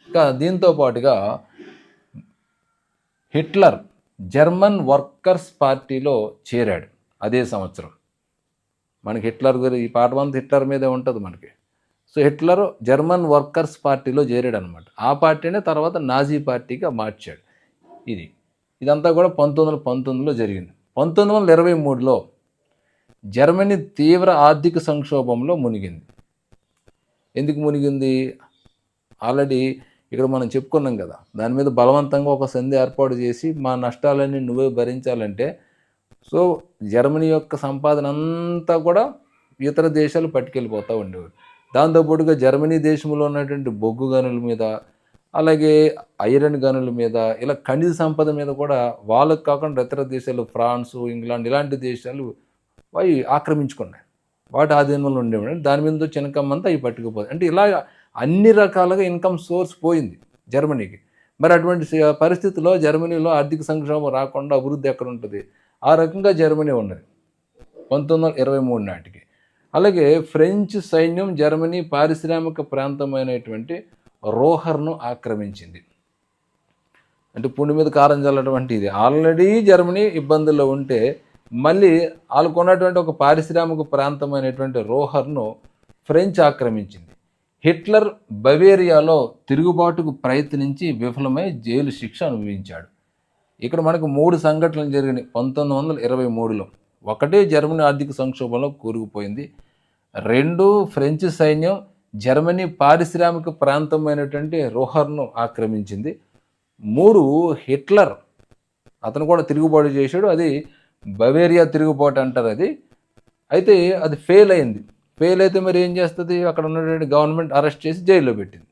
ఇంకా దీంతో పాటుగా హిట్లర్ జర్మన్ వర్కర్స్ పార్టీలో చేరాడు అదే సంవత్సరం. మనకి హిట్లర్ ఈ పాఠమంతా హిట్లర్ మీదే ఉంటుంది మనకి. సో హిట్లర్ జర్మన్ వర్కర్స్ పార్టీలో చేరాడు అనమాట. ఆ పార్టీనే తర్వాత నాజీ పార్టీగా మార్చాడు. ఇదంతా కూడా 1919లో జరిగింది. 1923లో జర్మనీ తీవ్ర ఆర్థిక సంక్షోభంలో మునిగింది. ఎందుకు మునిగింది? ఆల్రెడీ ఇక్కడ మనం చెప్పుకున్నాం కదా, దాని మీద బలవంతంగా ఒక సంధి ఏర్పాటు చేసి మా నష్టాలన్నీ నువ్వే భరించాలంటే, సో జర్మనీ యొక్క సంపాదన అంతా కూడా ఇతర దేశాలు పట్టుకెళ్ళిపోతూ ఉండేవారు. దాంతోపాటుగా జర్మనీ దేశంలో ఉన్నటువంటి బొగ్గు గనుల మీద, అలాగే ఐరన్ గనుల మీద, ఇలా ఖనిజ సంపద మీద కూడా వాళ్ళకు కాకుండా ఇతర దేశాలు ఫ్రాన్సు, ఇంగ్లాండ్ ఇలాంటి దేశాలు అవి ఆక్రమించుకున్నాయి. వాటి ఆధీనంలో ఉండేవాడు. దాని మీద చిన్నకమ్మ అంతా అవి పట్టుకుపోతుంది. అంటే ఇలా అన్ని రకాలుగా ఇన్కమ్ సోర్స్ పోయింది జర్మనీకి. మరి అటువంటి పరిస్థితుల్లో జర్మనీలో ఆర్థిక సంక్షోభం రాకుండా అభివృద్ధి ఎక్కడ ఉంటుంది? ఆ రకంగా జర్మనీ ఉన్నది 1923 నాటికి. అలాగే ఫ్రెంచ్ సైన్యం జర్మనీ పారిశ్రామిక ప్రాంతమైనటువంటి రోహర్ను ఆక్రమించింది. అంటే పుండి మీద కారం చల్లటువంటి ఇది. ఆల్రెడీ జర్మనీ ఇబ్బందుల్లో ఉంటే మళ్ళీ వాళ్ళకున్నటువంటి ఒక పారిశ్రామిక ప్రాంతమైనటువంటి రోహర్ను ఫ్రెంచ్ ఆక్రమించింది. హిట్లర్ బవేరియాలో తిరుగుబాటుకు ప్రయత్నించి విఫలమై జైలు శిక్ష అనుభవించాడు. ఇక్కడ మనకు 3 సంఘటనలు జరిగినాయి 1923లో. ఒకటి, జర్మనీ ఆర్థిక సంక్షోభంలో కూరుకుపోయింది. 2, ఫ్రెంచ్ సైన్యం జర్మనీ పారిశ్రామిక ప్రాంతమైనటువంటి రోహర్ను ఆక్రమించింది. 3, హిట్లర్ అతను కూడా తిరుగుబాటు చేశాడు. అది బవేరియా తిరుగుబాటు అంటారు అది. అయితే అది ఫెయిల్ అయింది. ఫెయిల్ అయితే మరి ఏం చేస్తుంది? అక్కడ ఉన్నటువంటి గవర్నమెంట్ అరెస్ట్ చేసి జైల్లో పెట్టింది.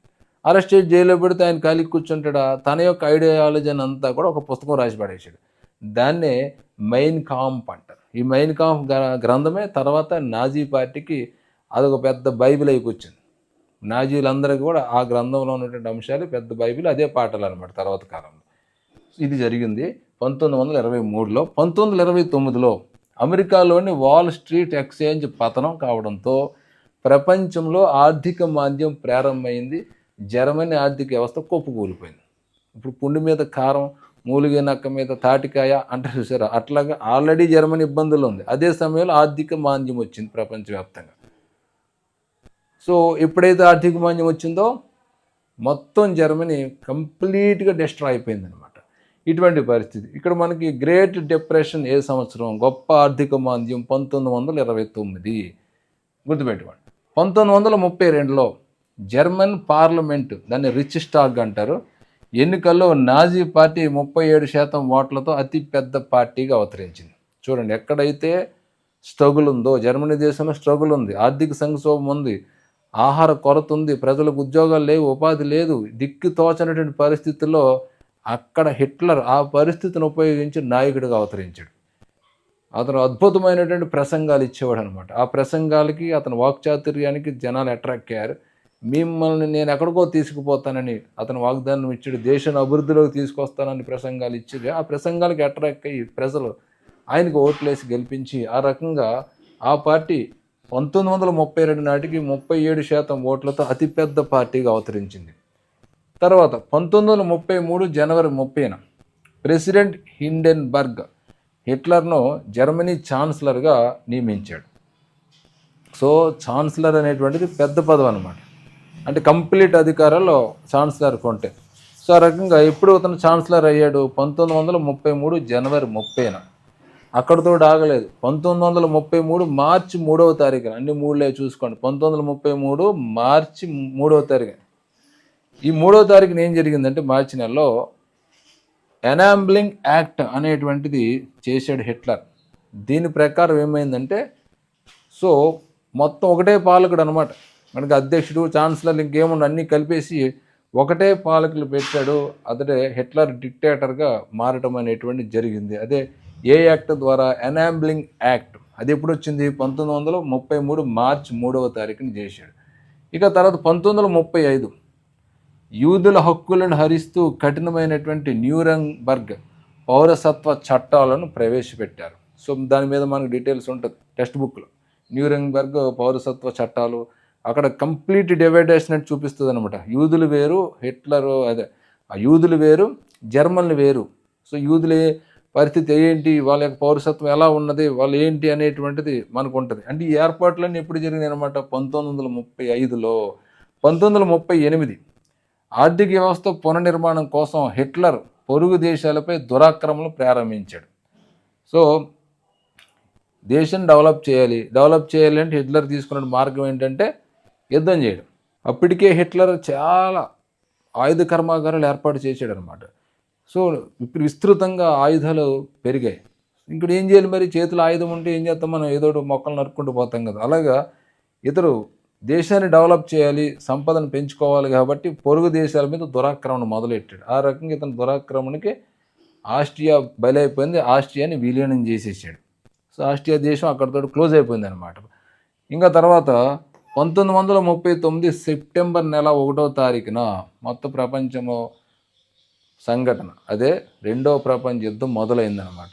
అరెస్ట్ చేసి జైల్లో పెడితే ఆయన ఖాళీ కూర్చుంటాడా? తన యొక్క ఐడియాలజీని అంతా కూడా ఒక పుస్తకం రాసి పడేసాడు. దాన్నే మైన్ కాంప్ అంటారు. ఈ మైన్ కాంప్ గ్రంథమే తర్వాత నాజీ పార్టీకి అదొక పెద్ద బైబిల్ అయి కూర్చుంది. నాజీలందరికీ కూడా ఆ గ్రంథంలో ఉన్నటువంటి అంశాలు పెద్ద బైబిల్, అదే పాటలు అనమాట తర్వాత కాలంలో. ఇది జరిగింది 1923లో. 1929లో అమెరికాలోని వాల్ స్ట్రీట్ ఎక్స్చేంజ్ పతనం కావడంతో ప్రపంచంలో ఆర్థిక మాంద్యం ప్రారంభమైంది. జర్మనీ ఆర్థిక వ్యవస్థ కుప్పకూలిపోయింది. ఇప్పుడు పుండి మీద కారం, మూలిగే నక్క మీద తాటికాయ అంటారు చూసారా, అట్లాగా ఆల్రెడీ జర్మనీ ఇబ్బందులు ఉంది. అదే సమయంలో ఆర్థిక మాంద్యం వచ్చింది ప్రపంచవ్యాప్తంగా. సో ఎప్పుడైతే ఆర్థిక మాంద్యం వచ్చిందో మొత్తం జర్మనీ కంప్లీట్గా డిస్ట్రాయ్ అయిపోయింది అనమాట. ఇటువంటి పరిస్థితి. ఇక్కడ మనకి గ్రేట్ డిప్రెషన్ ఏ సంవత్సరం? గొప్ప ఆర్థిక మాంద్యం 1929. గుర్తుపెట్టుకోండి. 1932లో జర్మన్ పార్లమెంటు, దాన్ని రిచ్ స్టాగ్ అంటారు, ఎన్నికల్లో నాజీ పార్టీ 37% ఓట్లతో అతిపెద్ద పార్టీగా అవతరించింది. చూడండి, ఎక్కడైతే స్ట్రగుల్ ఉందో, జర్మనీ దేశంలో స్ట్రగుల్ ఉంది, ఆర్థిక సంక్షోభం ఉంది, ఆహార కొరత ఉంది, ప్రజలకు ఉద్యోగాలు లేవు, ఉపాధి లేదు, దిక్కు తోచనటువంటి పరిస్థితుల్లో అక్కడ హిట్లర్ ఆ పరిస్థితిని ఉపయోగించి నాయకుడిగా అవతరించాడు. అతను అద్భుతమైనటువంటి ప్రసంగాలు ఇచ్చేవాడు అనమాట. ఆ ప్రసంగాలకి అతని వాక్చాతుర్యానికి జనాలు అట్రాక్ట్ అయ్యారు. మిమ్మల్ని నేను ఎక్కడికో తీసుకుపోతానని అతను వాగ్దానం ఇచ్చాడు. దేశాన్ని అభివృద్ధిలోకి తీసుకొస్తానని ప్రసంగాలు ఇచ్చి ఆ ప్రసంగాలకి అట్రాక్ట్ అయ్యి ప్రజలు ఆయనకు ఓట్లేసి గెలిపించి ఆ రకంగా ఆ పార్టీ 1932 నాటికి 37% ఓట్లతో అతిపెద్ద పార్టీగా అవతరించింది. తర్వాత 1933 జనవరి 30న ప్రెసిడెంట్ హిండెన్బర్గ్ హిట్లర్ను జర్మనీ ఛాన్సలర్గా నియమించాడు. సో ఛాన్సలర్ అనేటువంటిది పెద్ద పదవి అనమాట. అంటే కంప్లీట్ అధికారాల్లో ఛాన్సలర్కి ఉంటాయి. సో ఆ రకంగా ఎప్పుడు అతను ఛాన్సలర్ అయ్యాడు? 1933 జనవరి 30న. అక్కడితో ఆగలేదు. 1933 మార్చి 3వ తారీఖున, అన్ని మూడులే చూసుకోండి. 1933 మార్చి 3వ తారీఖున. ఈ 3వ తారీఖున ఏం జరిగిందంటే మార్చి నెలలో ఎనాంబ్లింగ్ యాక్ట్ అనేటువంటిది చేశాడు హిట్లర్. దీని ప్రకారం ఏమైందంటే సో మొత్తం ఒకటే పాలకుడు అనమాట. మనకి అధ్యక్షుడు, ఛాన్సలర్ ఇంకేముండు అన్నీ కలిపేసి ఒకటే పాలకులు పెట్టాడు. అతడే హిట్లర్ డిక్టేటర్గా మారటం అనేటువంటిది జరిగింది. అదే ఏ యాక్ట్ ద్వారా? ఎనాంబ్లింగ్ యాక్ట్. అది ఎప్పుడు వచ్చింది? 1933 మార్చి 3వ తారీఖున చేశాడు. ఇక తర్వాత 1935 యూదుల హక్కులను హరిస్తూ కఠినమైనటువంటి న్యూరెంబర్గ్ పౌరసత్వ చట్టాలను ప్రవేశపెట్టారు. సో దాని మీద మనకు డీటెయిల్స్ ఉంటుంది టెక్స్ట్ బుక్లో. న్యూరెంబర్గ్ పౌరసత్వ చట్టాలు అక్కడ కంప్లీట్ డివైడేషన్ అని చూపిస్తుంది అనమాట. యూదులు వేరు, హిట్లరు అదే యూదులు వేరు, జర్మన్లు వేరు. సో యూదులే పరిస్థితి ఏంటి, వాళ్ళ యొక్క పౌరసత్వం ఎలా ఉన్నది, వాళ్ళు ఏంటి అనేటువంటిది మనకు ఉంటుంది. అంటే ఈ ఏర్పాట్లన్నీ ఎప్పుడు జరిగినాయి అనమాట? 1935లో. 1938 ఆర్థిక వ్యవస్థ పునర్నిర్మాణం కోసం హిట్లర్ పొరుగు దేశాలపై దురాక్రమణలు ప్రారంభించాడు. సో దేశం డెవలప్ చేయాలి అంటే హిట్లర్ తీసుకున్న మార్గం ఏంటంటే యుద్ధం చేయడం. అప్పటికే హిట్లర్ చాలా ఆయుధ కర్మాగారాలు ఏర్పాటు చేశాడు అనమాట. సో ఇప్పుడు విస్తృతంగా ఆయుధాలు పెరిగాయి. ఇక్కడ ఏం చేయాలి మరి? చేతులు ఆయుధం ఉంటే ఏం చేస్తాం మనం? ఏదో మొక్కలు నరుక్కుంటూ పోతాం కదా. అలాగా ఇతరు దేశాన్ని డెవలప్ చేయాలి, సంపదను పెంచుకోవాలి కాబట్టి పొరుగు దేశాల మీద దురాక్రమణ మొదలెట్టాడు. ఆ రకంగా ఇతను దురాక్రమణకి ఆస్ట్రియా బలైపోయింది. ఆస్ట్రియాని విలీనం చేసేసాడు. సో ఆస్ట్రియా దేశం అక్కడితో క్లోజ్ అయిపోయింది అనమాట. ఇంకా తర్వాత 1939 సెప్టెంబర్ నెల 1వ తారీఖున మొత్తం ప్రపంచంలో సంఘటన అదే రెండవ ప్రపంచ యుద్ధం మొదలైందనమాట.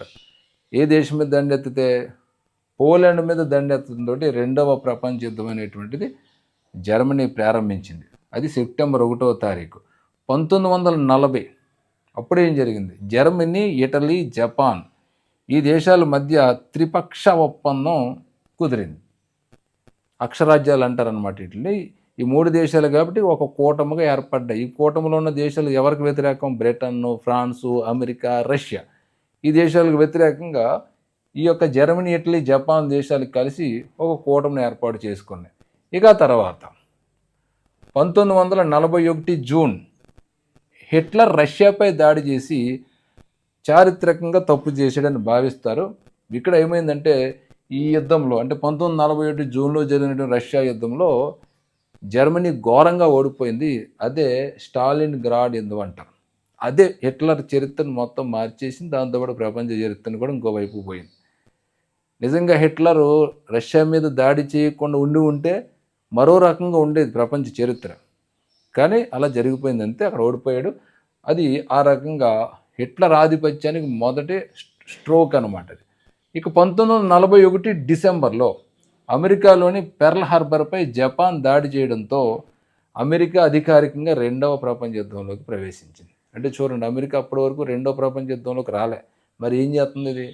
ఏ దేశం మీద దండెత్తితే? పోలాండ్ మీద దండెత్తడంతో రెండవ ప్రపంచ యుద్ధం అనేటువంటిది జర్మనీ ప్రారంభించింది. అది సెప్టెంబర్ 1వ తారీఖు. 1940 అప్పుడేం జరిగింది? జర్మనీ, ఇటలీ, జపాన్ ఈ దేశాల మధ్య త్రిపక్ష ఒప్పందం కుదిరింది. అక్షరాజ్యాలు అంటారనమాట వీటిని. ఈ 3 దేశాలు కాబట్టి ఒక కూటమిగా ఏర్పడ్డాయి. ఈ కూటమిలో ఉన్న దేశాలు ఎవరికి వ్యతిరేకం? Britain, France, America, Russia. ఈ దేశాలకు వ్యతిరేకంగా ఈ యొక్క జర్మనీ, ఇటలీ, జపాన్ దేశాలు కలిసి ఒక కూటమిని ఏర్పాటు చేసుకున్నాయి. ఇక తర్వాత 1941 జూన్ హిట్లర్ రష్యాపై దాడి చేసి చారిత్రకంగా తప్పు చేశాడని భావిస్తారు. ఇక్కడ ఏమైందంటే ఈ యుద్ధంలో అంటే 1941 జూన్లో జరిగినటువంటి రష్యా యుద్ధంలో జర్మనీ ఘోరంగా ఓడిపోయింది. అదే స్టాలిన్ గ్రాడ్ యుద్ధం అంటారు. అదే హిట్లర్ చరిత్రను మొత్తం మార్చేసింది. దాంతోపాటు ప్రపంచ చరిత్రను కూడా ఇంకోవైపు పోయింది. నిజంగా హిట్లరు రష్యా మీద దాడి చేయకుండా ఉంటే మరో రకంగా ఉండేది ప్రపంచ చరిత్ర. కానీ అలా జరిగిపోయింది అంతే. అక్కడ ఓడిపోయాడు. అది ఆ రకంగా హిట్లర్ ఆధిపత్యానికి మొదటి స్ట్రోక్ అనమాట. ఇక 1941 డిసెంబర్లో అమెరికాలోని పెర్ల్ హార్బర్పై జపాన్ దాడి చేయడంతో అమెరికా అధికారికంగా రెండవ ప్రపంచ యుద్ధంలోకి ప్రవేశించింది. అంటే చూడండి, అమెరికా అప్పటి వరకు రెండవ ప్రపంచ యుద్ధంలోకి రాలే. మరి ఏం చేస్తుంది? ఇది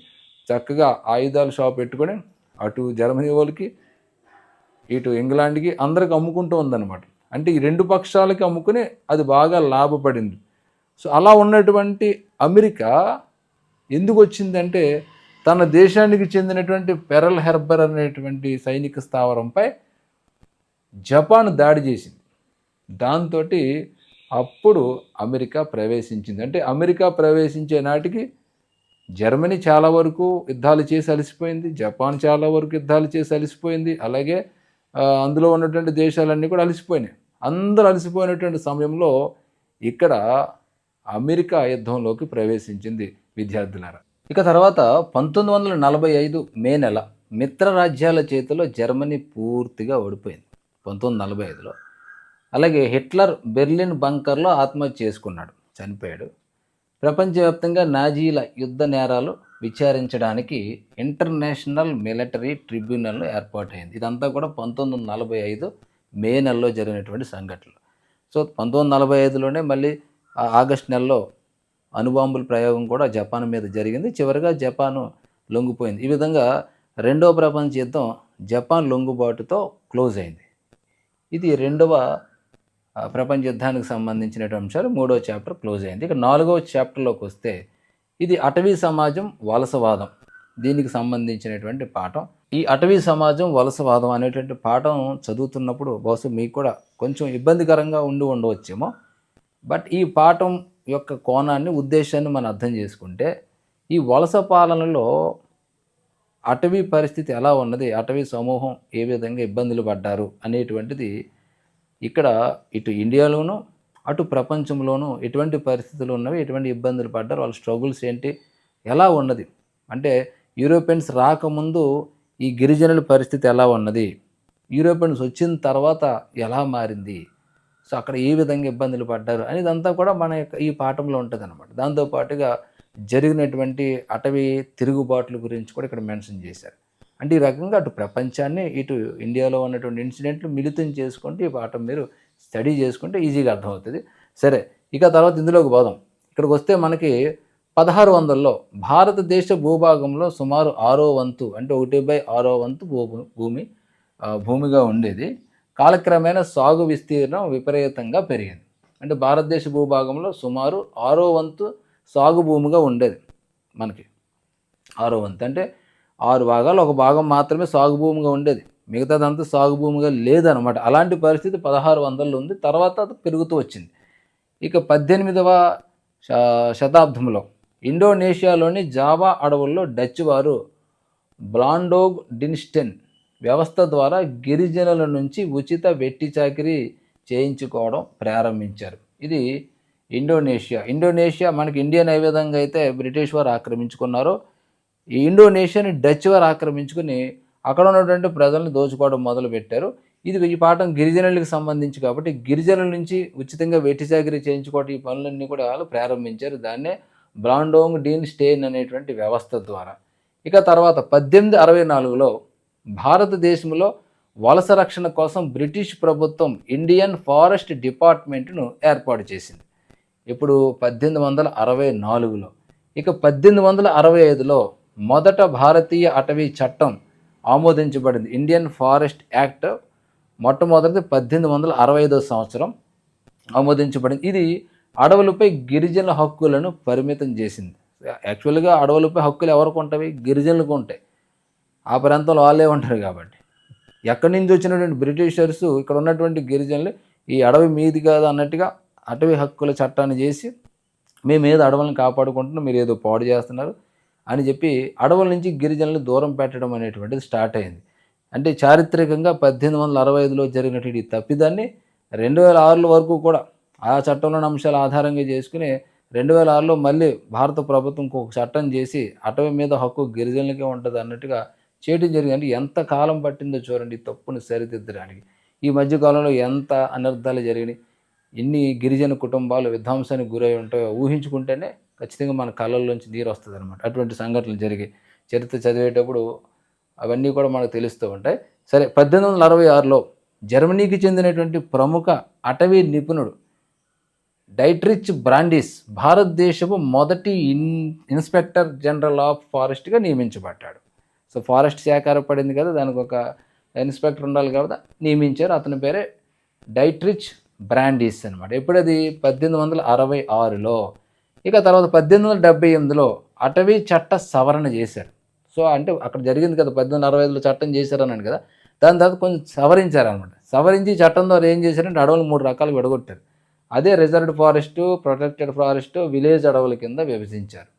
చక్కగా ఆయుధాల షాప్ పెట్టుకొని అటు జర్మనీ వాళ్ళకి, ఇటు ఇంగ్లాండ్కి అందరికి అమ్ముకుంటూ ఉందన్నమాట. అంటే ఈ రెండు పక్షాలకి అమ్ముకుని అది బాగా లాభపడింది. సో అలా ఉన్నటువంటి అమెరికా ఎందుకు వచ్చిందంటే తన దేశానికి చెందినటువంటి పెరల్ హార్బర్ అనేటువంటి సైనిక స్థావరంపై జపాన్ దాడి చేసింది. దాంతో అప్పుడు అమెరికా ప్రవేశించింది. అంటే అమెరికా ప్రవేశించే నాటికి జర్మనీ చాలా వరకు యుద్ధాలు చేసి అలసిపోయింది, జపాన్ చాలా వరకు యుద్ధాలు చేసి అలసిపోయింది, అలాగే అందులో ఉన్నటువంటి దేశాలన్నీ కూడా అలసిపోయినాయి. అందరూ అలసిపోయినటువంటి సమయంలో ఇక్కడ అమెరికా యుద్ధంలోకి ప్రవేశించింది విద్యార్థులారా. ఇక తర్వాత 1945 మే నెల మిత్ర రాజ్యాల చేతిలో జర్మనీ పూర్తిగా ఓడిపోయింది 1945లో. అలాగే హిట్లర్ బెర్లిన్ బంకర్లో ఆత్మహత్య చేసుకున్నాడు, చనిపోయాడు. ప్రపంచవ్యాప్తంగా నాజీల యుద్ధ నేరాలు విచారించడానికి ఇంటర్నేషనల్ మిలిటరీ ట్రిబ్యునల్ ఏర్పాటైంది. ఇదంతా కూడా 1945 మే నెలలో జరిగినటువంటి సంఘటనలు. సో 1945లోనే మళ్ళీ ఆగస్ట్ నెలలో అణుబాంబుల ప్రయోగం కూడా జపాన్ మీద జరిగింది. చివరిగా జపాను లొంగిపోయింది. ఈ విధంగా రెండవ ప్రపంచ యుద్ధం జపాన్ లొంగుబాటుతో క్లోజ్ అయింది. ఇది రెండవ ప్రపంచ యుద్ధానికి సంబంధించినటువంటి అంశాలు. మూడవ చాప్టర్ క్లోజ్ అయింది. ఇక నాలుగవ చాప్టర్లోకి వస్తే ఇది అటవీ సమాజం వలసవాదం, దీనికి సంబంధించినటువంటి పాఠం. ఈ అటవీ సమాజం వలసవాదం అనేటువంటి పాఠం చదువుతున్నప్పుడు బహుశా మీకు కూడా కొంచెం ఇబ్బందికరంగా ఉండవచ్చేమో. బట్ ఈ పాఠం యొక్క కోణాన్ని, ఉద్దేశాన్ని మనం అర్థం చేసుకుంటే ఈ వలస పాలనలో అటవీ పరిస్థితి ఎలా ఉన్నది, అటవీ సమూహం ఏ విధంగా ఇబ్బందులు పడ్డారు అనేటువంటిది ఇక్కడ ఇటు ఇండియాలోనూ అటు ప్రపంచంలోనూ ఎటువంటి పరిస్థితులు ఉన్నవి, ఎటువంటి ఇబ్బందులు పడ్డారు, వాళ్ళ స్ట్రగుల్స్ ఏంటి, ఎలా ఉన్నది అంటే యూరోపియన్స్ రాకముందు ఈ గిరిజనుల పరిస్థితి ఎలా ఉన్నది, యూరోపియన్స్ వచ్చిన తర్వాత ఎలా మారింది, సో అక్కడ ఏ విధంగా ఇబ్బందులు పడ్డారు అనేదంతా కూడా మన యొక్క ఈ పాఠంలో ఉంటుంది అన్నమాట. దాంతోపాటుగా జరిగినటువంటి అటవీ తిరుగుబాట్ల గురించి కూడా ఇక్కడ మెన్షన్ చేశారు. అంటే ఈ రకంగా అటు ప్రపంచాన్ని ఇటు ఇండియాలో ఉన్నటువంటి ఇన్సిడెంట్లు మిళితం చేసుకుంటే ఈ పాఠం మీరు స్టడీ చేసుకుంటే ఈజీగా అర్థమవుతుంది. సరే, ఇక తర్వాత ఇందులోకి పోదాం. ఇక్కడికి వస్తే మనకి 1600లో భారతదేశ భూభాగంలో సుమారు 6వ వంతు అంటే 1/6వ వంతు భూమిగా ఉండేది. కాలక్రమేణా సాగు విస్తీర్ణం విపరీతంగా పెరిగింది. అంటే భారతదేశ భూభాగంలో సుమారు 6వ వంతు సాగు భూమిగా ఉండేది మనకి. 6వ వంతు అంటే 6 భాగాలు, ఒక భాగం మాత్రమే సాగు భూమిగా ఉండేది, మిగతాదంతా సాగు భూమిగా లేదనమాట. అలాంటి పరిస్థితి 1600లో ఉంది. తర్వాత అది పెరుగుతూ వచ్చింది. ఇక 18వ శతాబ్దంలో ఇండోనేషియాలోని జావా అడవుల్లో డచ్ వారు బ్లాండోగ్ డిన్స్టెన్ వ్యవస్థ ద్వారా గిరిజనుల నుంచి ఉచిత వెట్టి చాకిరీ చేయించుకోవడం ప్రారంభించారు. ఇది ఇండోనేషియా మనకి ఇండియన్ ఏ విధంగా అయితే బ్రిటిష్ వారు ఆక్రమించుకున్నారో, ఈ ఇండోనేషియాని డచ్ వారు ఆక్రమించుకుని అక్కడ ఉన్నటువంటి ప్రజలను దోచుకోవడం మొదలుపెట్టారు. ఈ పాఠం గిరిజనులకు సంబంధించి కాబట్టి గిరిజనుల నుంచి ఉచితంగా వెట్టి చాకిరీ చేయించుకోవడం, ఈ పనులన్నీ కూడా వాళ్ళు ప్రారంభించారు. దాన్నే బ్లాండోంగ్ డీన్ స్టేన్ అనేటువంటి వ్యవస్థ ద్వారా. ఇక తర్వాత 1864లో భారతదేశంలో వలస రక్షణ కోసం బ్రిటిష్ ప్రభుత్వం ఇండియన్ ఫారెస్ట్ డిపార్ట్మెంట్ను ఏర్పాటు చేసింది. ఇప్పుడు 1864లో. ఇక 1865లో మొదట భారతీయ అటవీ చట్టం ఆమోదించబడింది. ఇండియన్ ఫారెస్ట్ యాక్ట్ మొట్టమొదటిది 1865 సంవత్సరం ఆమోదించబడింది. ఇది అడవులపై గిరిజనుల హక్కులను పరిమితం చేసింది. యాక్చువల్గా అడవులపై హక్కులు ఎవరికి ఉంటాయి? గిరిజనులకు ఉంటాయి. ఆ ప్రాంతంలో వాళ్ళే ఉంటారు కాబట్టి. ఎక్కడి నుంచి వచ్చినటువంటి బ్రిటిషర్స్ ఇక్కడ ఉన్నటువంటి గిరిజనులు ఈ అడవి మీది కాదు అన్నట్టుగా అటవీ హక్కుల చట్టాన్ని చేసి మేము ఏదో అడవులను కాపాడుకుంటున్నాం, మీరు ఏదో పాడు చేస్తున్నారు అని చెప్పి అడవుల నుంచి గిరిజనులు దూరం పెట్టడం అనేటువంటిది స్టార్ట్ అయింది. అంటే చారిత్రకంగా 1865లో జరిగినటువంటి తప్పిదాన్ని 2006 వరకు కూడా ఆ చట్టంలోని అంశాల ఆధారంగా చేసుకుని 2006లో మళ్ళీ భారత ప్రభుత్వం ఒక చట్టం చేసి అటవీ మీద హక్కు గిరిజనులకే ఉంటుంది అన్నట్టుగా చేయడం జరిగింది. అంటే ఎంత కాలం పట్టిందో చూడండి ఈ తప్పును సరిదిద్దడానికి. ఈ మధ్యకాలంలో ఎంత అనర్థాలు జరిగినాయి, ఎన్ని గిరిజన కుటుంబాలు విధ్వంసానికి గురై ఉంటాయో ఊహించుకుంటేనే ఖచ్చితంగా మన కళ్ళల్లోంచి నీరు వస్తుంది అనమాట. అటువంటి సంఘటనలు జరిగాయి. చరిత్ర చదివేటప్పుడు అవన్నీ కూడా మనకు తెలుస్తూ ఉంటాయి. సరే, 1866లో జర్మనీకి చెందినటువంటి ప్రముఖ అటవీ నిపుణుడు డైట్రిచ్ బ్రాండిస్ భారతదేశపు మొదటి ఇన్స్పెక్టర్ జనరల్ ఆఫ్ ఫారెస్ట్గా నియమించబడ్డాడు. సో ఫారెస్ట్ శాఖ ఏర్పడింది కదా, దానికి ఒక ఇన్స్పెక్టర్ ఉండాలి కదా, నియమించారు. అతని పేరే డైట్రిచ్ బ్రాండిస్ అనమాట. ఎప్పుడది 1866లో. ఇక తర్వాత 1878లో అటవీ చట్ట సవరణ చేశారు. సో అంటే అక్కడ జరిగింది కదా, 1865లో చట్టం చేశారన్నాను కదా, దాని తర్వాత కొంచెం సవరించారనమాట. సవరించి చట్టం ద్వారా ఏం చేశారంటే అడవులు 3 రకాలు విడగొట్టారు. అదే reserved forest, protected forest, village అడవుల కింద విభజించారు.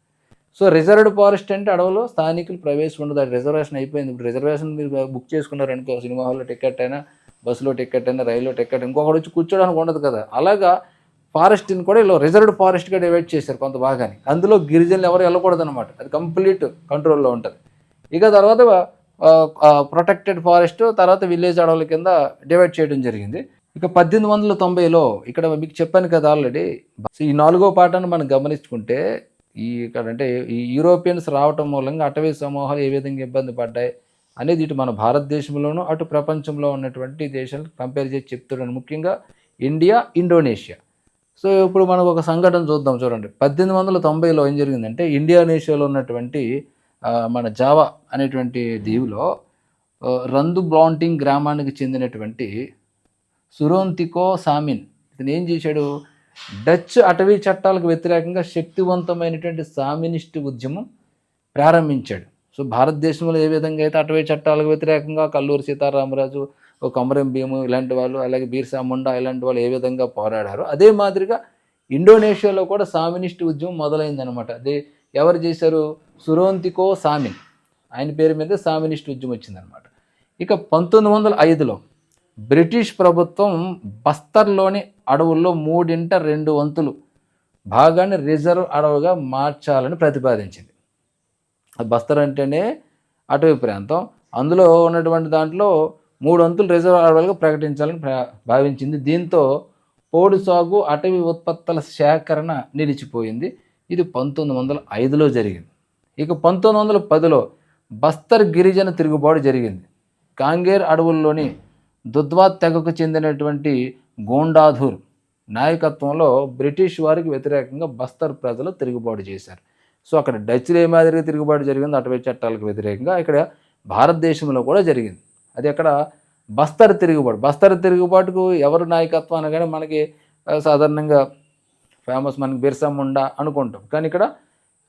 సో రిజర్వ్డ్ ఫారెస్ట్ అంటే అడవులో స్థానికులు ప్రవేశం ఉండదు, అది రిజర్వేషన్ అయిపోయింది. ఇప్పుడు రిజర్వేషన్ మీరు బుక్ చేసుకున్నారనుకో, సినిమా హాల్లో టికెట్ అయినా, బస్సులో టికెట్ అయినా, రైల్లో టికెట్, ఇంకొకటి వచ్చి కూర్చోడానికి ఉండదు కదా. అలాగా ఫారెస్ట్ని కూడా ఇలా రిజర్వ్డ్ ఫారెస్ట్గా డివైడ్ చేశారు కొంత భాగాన్ని. అందులో గిరిజనులు ఎవరు వెళ్ళకూడదు అనమాట, అది కంప్లీట్ కంట్రోల్లో ఉంటుంది. ఇక తర్వాత ప్రొటెక్టెడ్ ఫారెస్ట్, తర్వాత విలేజ్ అడవుల కింద డివైడ్ చేయడం జరిగింది. ఇక 1890లో ఇక్కడ మీకు చెప్పాను కదా ఆల్రెడీ, ఈ 4వ పాఠాన్ని మనం గమనించుకుంటే ఇక్కడ అంటే ఈ యూరోపియన్స్ రావటం మూలంగా అటవీ సమూహాలు ఏ విధంగా ఇబ్బంది పడ్డాయి అనేది ఇటు మన భారతదేశంలోనూ అటు ప్రపంచంలో ఉన్నటువంటి దేశాలు కంపేర్ చేసి చెప్తున్నాను, ముఖ్యంగా ఇండియా, ఇండోనేషియా. సో ఇప్పుడు మనం ఒక సంఘటన చూద్దాం, చూడండి. 1890లో ఏం జరిగిందంటే ఇండోనేషియాలో ఉన్నటువంటి మన జావా అనేటువంటి దీవిలో రందు బ్లాంటింగ్ గ్రామానికి చెందినటువంటి సురోంతికో సామిన్ ఇతను ఏం చేశాడు, డచ్ అటవీ చట్టాలకు వ్యతిరేకంగా శక్తివంతమైనటువంటి సామినిస్ట్ ఉద్యమం ప్రారంభించాడు. సో భారతదేశంలో ఏ విధంగా అయితే అటవీ చట్టాలకు వ్యతిరేకంగా కల్లూరి సీతారామరాజు, కొమరం భీము ఇలాంటి వాళ్ళు, అలాగే బీర్సా ముండా ఇలాంటి వాళ్ళు ఏ విధంగా పోరాడారో అదే మాదిరిగా ఇండోనేషియాలో కూడా సామినిస్ట్ ఉద్యమం మొదలైందనమాట. అదే ఎవరు చేశారు, సురోంతికో సామిన్, ఆయన పేరు మీద సామినిస్ట్ ఉద్యమం వచ్చిందనమాట. ఇక 1905లో బ్రిటిష్ ప్రభుత్వం బస్తర్లోని అడవుల్లో 2/3 భాగాన్ని రిజర్వ్ అడవుగా మార్చాలని ప్రతిపాదించింది. బస్తర్ అంటేనే అటవీ ప్రాంతం, అందులో ఉన్నటువంటి దాంట్లో 3 రిజర్వ్ అడవులుగా ప్రకటించాలని భావించింది. దీంతో పోడు సాగు, అటవీ ఉత్పత్తుల సేకరణ నిలిచిపోయింది. ఇది 1905లో జరిగింది. ఇక 1910లో బస్తర్ గిరిజన తిరుగుబాటు జరిగింది. కాంగేర్ అడవుల్లోని దుద్వాత్ తెగకు చెందినటువంటి గోండాధూర్ నాయకత్వంలో బ్రిటిష్ వారికి వ్యతిరేకంగా బస్తర్ ప్రజలు తిరుగుబాటు చేశారు. సో అక్కడ డచ్లు ఏ మాదిరిగా తిరుగుబాటు జరిగింది అటవీ చట్టాలకు వ్యతిరేకంగా, ఇక్కడ భారతదేశంలో కూడా జరిగింది. అది అక్కడ బస్తర్ తిరుగుబాటు. బస్తర్ తిరుగుబాటుకు ఎవరు నాయకత్వం అనగానే మనకి సాధారణంగా ఫేమస్ మనకి బిర్సా ముండా అనుకుంటాం, కానీ ఇక్కడ